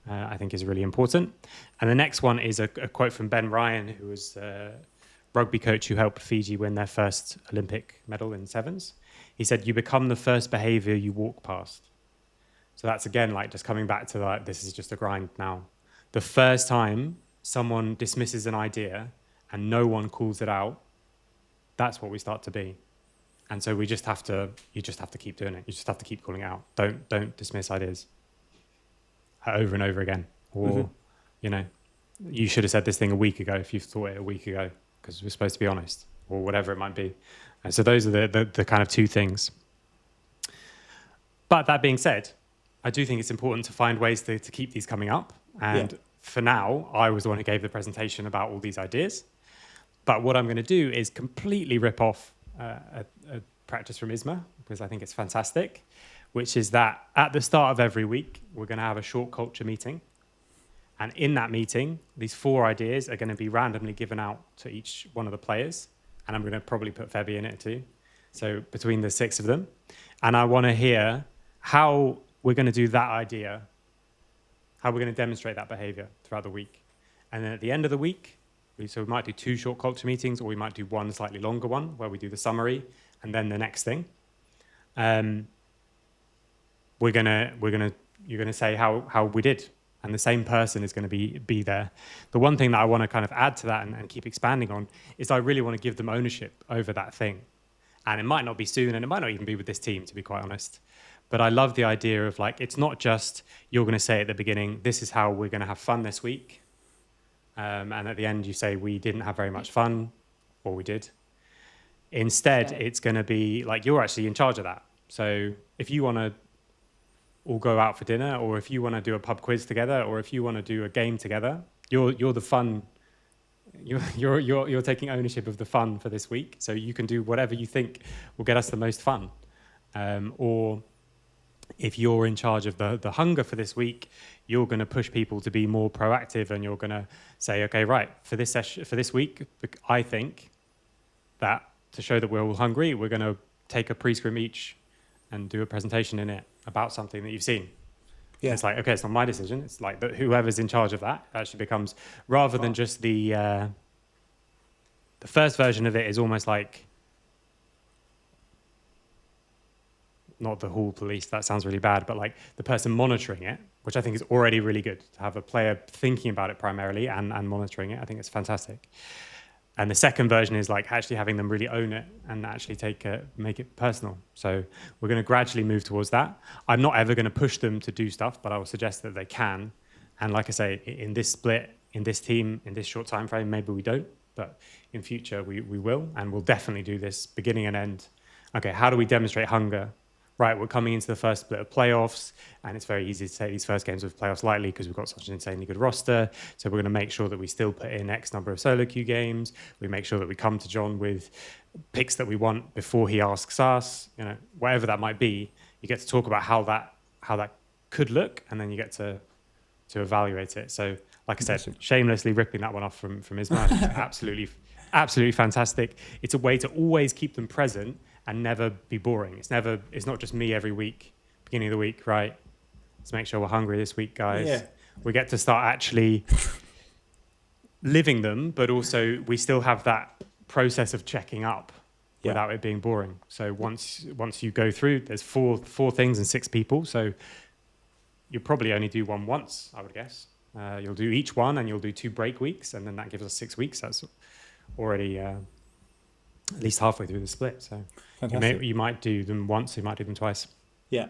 I think is really important. And the next one is a quote from Ben Ryan, who was a rugby coach who helped Fiji win their first Olympic medal in sevens. He said, "You become the first behavior you walk past." So that's, again, like just coming back to like, this is just a grind now. The first time someone dismisses an idea and no one calls it out, that's what we start to be. And so you just have to keep doing it. You just have to keep calling it out. Don't dismiss ideas over and over again. Or, you should have said this thing a week ago if you thought it a week ago, because we're supposed to be honest, or whatever it might be. And so those are the kind of two things. But that being said, I do think it's important to find ways to keep these coming up. And for now, I was the one who gave the presentation about all these ideas. But what I'm going to do is completely rip off a practice from Isma, because I think it's fantastic, which is that at the start of every week, we're going to have a short culture meeting. And in that meeting, these 4 ideas are going to be randomly given out to each one of the players. And I'm going to probably put Febby in it too. So between the 6 of them. And I want to hear how we're going to do that idea, how we're going to demonstrate that behavior throughout the week. And then at the end of the week, so we might do 2 short culture meetings, or we might do 1 slightly longer one where we do the summary and then the next thing. You're gonna say how we did, and the same person is going to be there. The one thing that I want to kind of add to that and keep expanding on is I really want to give them ownership over that thing. And it might not be soon, and it might not even be with this team, to be quite honest. But I love the idea of, like, it's not just you're going to say at the beginning, this is how we're going to have fun this week. And at the end, you say, we didn't have very much fun, or we did. Instead, it's going to be like, you're actually in charge of that. So if you want to all go out for dinner, or if you want to do a pub quiz together, or if you want to do a game together, you're the fun. You're taking ownership of the fun for this week. So you can do whatever you think will get us the most fun. Or if you're in charge of the hunger for this week, you're going to push people to be more proactive, and you're going to say, okay, right, for this session, for this week, I think that to show that we're all hungry, we're going to take a pre-scrim each and do a presentation in it about something that you've seen. Yeah. It's like, okay, it's not my decision. It's like whoever's in charge of that actually becomes, rather than just the first version of it is almost like, not the hall police, that sounds really bad, but like the person monitoring it, which I think is already really good to have a player thinking about it primarily and monitoring it. I think it's fantastic. And the second version is like actually having them really own it and actually make it personal. So we're going to gradually move towards that. I'm not ever going to push them to do stuff, but I will suggest that they can. And like I say, in this split, in this team, in this short time frame, maybe we don't, but in future we will, and we'll definitely do this beginning and end. Okay, how do we demonstrate hunger? Right, we're coming into the first split of playoffs, and it's very easy to take these first games of playoffs lightly because we've got such an insanely good roster. So we're going to make sure that we still put in X number of solo queue games. We make sure that we come to John with picks that we want before he asks us. Whatever that might be, you get to talk about how that could look, and then you get to evaluate it. So, like I said, shamelessly ripping that one off from Ismail. absolutely fantastic. It's a way to always keep them present and never be boring. It's not just me every week, beginning of the week, right? Let's make sure we're hungry this week, guys. Yeah. We get to start actually living them, but also we still have that process of checking up without it being boring. So once you go through, there's four things and 6 people. So you'll probably only do one once, I would guess. You'll do each one, and you'll do 2 break weeks, and then that gives us 6 weeks. That's already at least halfway through the split. So you might do them once, you might do them twice. Yeah.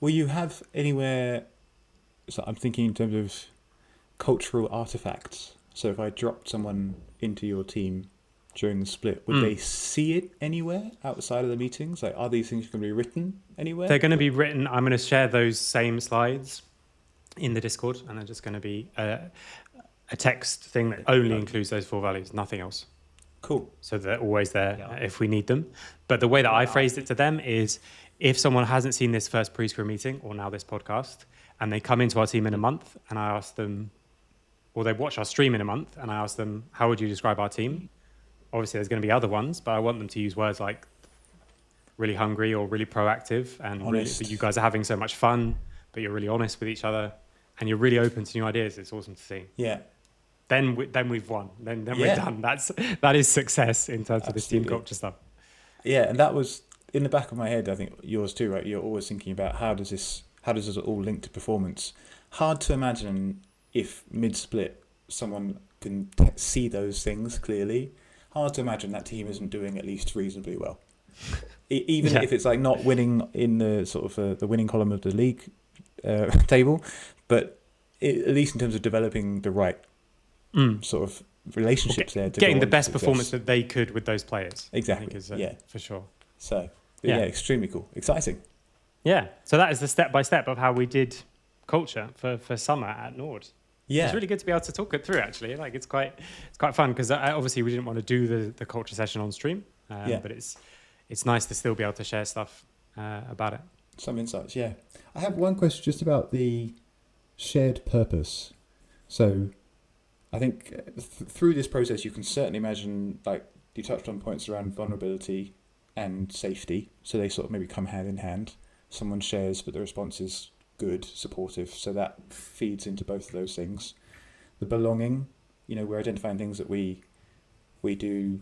Will you have anywhere, so I'm thinking in terms of cultural artifacts. So if I dropped someone into your team during the split, would they see it anywhere outside of the meetings? Like, are these things going to be written anywhere? They're going to be written. I'm going to share those same slides in the Discord, and they're just going to be a text thing that only includes those 4 values, nothing else. Cool. So they're always there if we need them. But the way that I phrased it to them is, if someone hasn't seen this first pre-scrim meeting or now this podcast, and they come into our team in a month, and I ask them, or they watch our stream in a month, and I ask them, how would you describe our team? Obviously, there's going to be other ones, but I want them to use words like really hungry or really proactive, and really, that you guys are having so much fun, but you're really honest with each other, and you're really open to new ideas, it's awesome to see. Yeah. Then we've won. Then Yeah. we're done. That is success in terms of this team Absolutely. culture stuff. Yeah, and that was in the back of my head. I think yours too, right? You're always thinking about how does this all link to performance. Hard to imagine if mid-split someone can see those things clearly. Hard to imagine that team isn't doing at least reasonably well. Even if it's like not winning in the sort of the winning column of the league table, but at least in terms of developing the right sort of relationships there. To getting the best performance that they could with those players. Exactly. I think is, for sure. So, yeah, extremely cool. Exciting. Yeah. So that is the step-by-step of how we did culture for summer at NORD. Yeah. It's really good to be able to talk it through, actually. Like, it's quite fun because obviously we didn't want to do the culture session on stream, but it's nice to still be able to share stuff about it. Some insights, yeah. I have one question just about the shared purpose. So I think through this process, you can certainly imagine, like you touched on points around vulnerability and safety. So they sort of maybe come hand in hand. Someone shares, but the response is good, supportive. So that feeds into both of those things. The belonging, we're identifying things that we do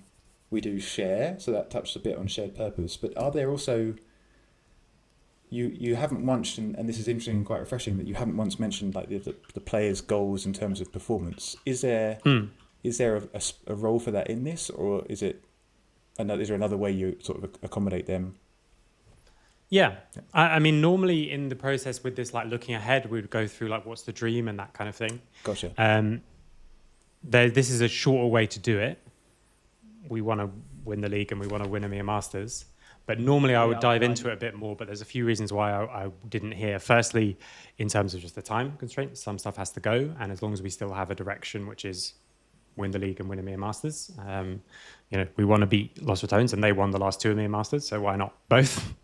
share. So that touches a bit on shared purpose. But are there also, you haven't once, and this is interesting and quite refreshing, that you haven't once mentioned like the players' goals in terms of performance. Is there a role for that in this, or is there another way you sort of accommodate them? Yeah. I mean, normally in the process with this, like looking ahead, we would go through like what's the dream and that kind of thing. Gotcha. This is a shorter way to do it. We want to win the league and we want to win EMEA Masters. But normally I would dive into it a bit more, but there's a few reasons why I didn't here. Firstly, in terms of just the time constraints, some stuff has to go. And as long as we still have a direction, which is win the league and win EMEA Masters, we want to beat Los Ratones, and they won the last two EMEA Masters, so why not both?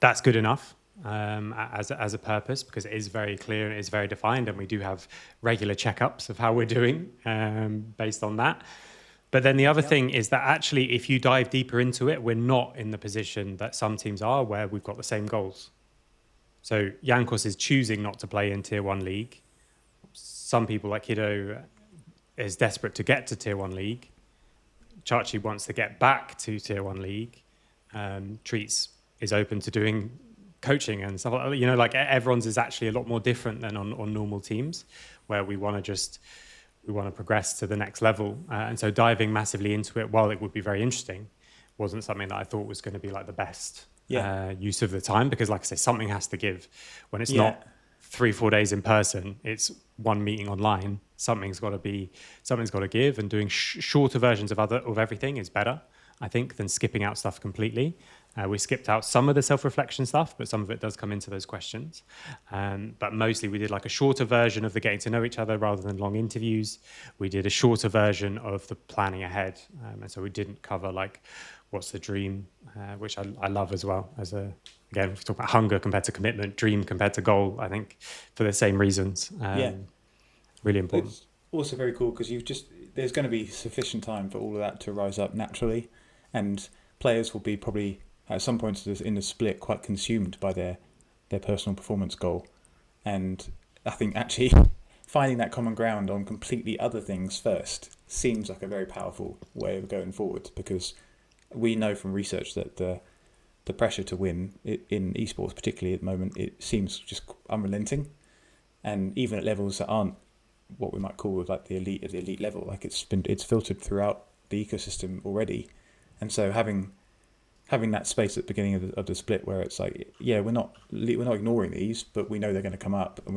That's good enough as a purpose, because it is very clear and it is very defined, and we do have regular checkups of how we're doing based on that. But then the other thing is that actually, if you dive deeper into it, we're not in the position that some teams are, where we've got the same goals. So Jankos is choosing not to play in Tier 1 League. Some people like Hiddo is desperate to get to Tier 1 League. Chachi wants to get back to Tier 1 League. Treats is open to doing coaching and stuff like that. Like everyone's is actually a lot more different than on normal teams, where we want to progress to the next level. And so diving massively into it, while it would be very interesting, wasn't something that I thought was going to be like the best use of the time, because like I say, something has to give. When it's not 3-4 days in person, it's one meeting online. Something's got to give, and doing shorter versions of everything is better, I think, than skipping out stuff completely. We skipped out some of the self-reflection stuff, but some of it does come into those questions. But mostly we did like a shorter version of the getting to know each other rather than long interviews. We did a shorter version of the planning ahead. And so we didn't cover like what's the dream, which I love as well. Again, we talk about hunger compared to commitment, dream compared to goal, I think, for the same reasons. Really important. It's also very cool because there's going to be sufficient time for all of that to rise up naturally, and players will be probably at some point in the split quite consumed by their personal performance goal. And I think actually finding that common ground on completely other things first seems like a very powerful way of going forward, because we know from research that the pressure to win in esports, particularly at the moment, it seems just unrelenting, and even at levels that aren't what we might call like the elite level, like it's filtered throughout the ecosystem already. And so having that space at the beginning of the split where it's like, we're not ignoring these, but we know they're going to come up, and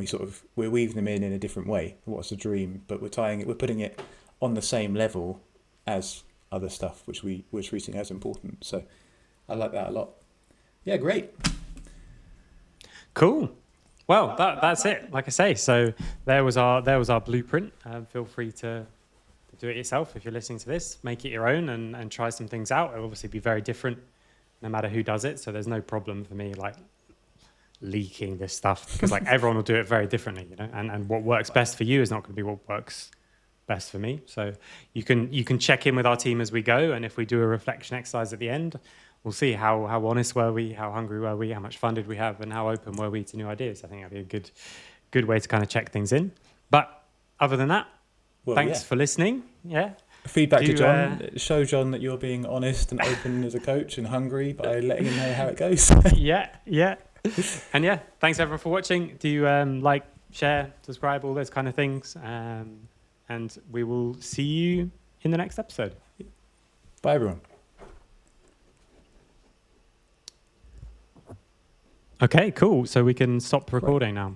we're weaving them in a different way. What's the dream? But we're putting it on the same level as other stuff which we're treating as important. So I like that a lot. Yeah, great. Cool. Well, that's it. Like I say, so there was our blueprint. Feel free to do it yourself if you're listening to this. Make it your own and try some things out. It'll obviously be very different no matter who does it. So there's no problem for me like leaking this stuff, because like everyone will do it very differently, and what works best for you is not going to be what works best for me. So you can check in with our team as we go, and if we do a reflection exercise at the end, we'll see how honest were we, how hungry were we, how much fun did we have, and how open were we to new ideas. I think that'd be a good way to kind of check things in. But other than that, thanks for listening. Yeah. Feedback to John. Show John that you're being honest and open as a coach and hungry by letting him know how it goes. Yeah. And yeah, thanks everyone for watching. Do like, share, subscribe, all those kind of things. And we will see you in the next episode. Bye, everyone. Okay, cool. So we can stop recording now.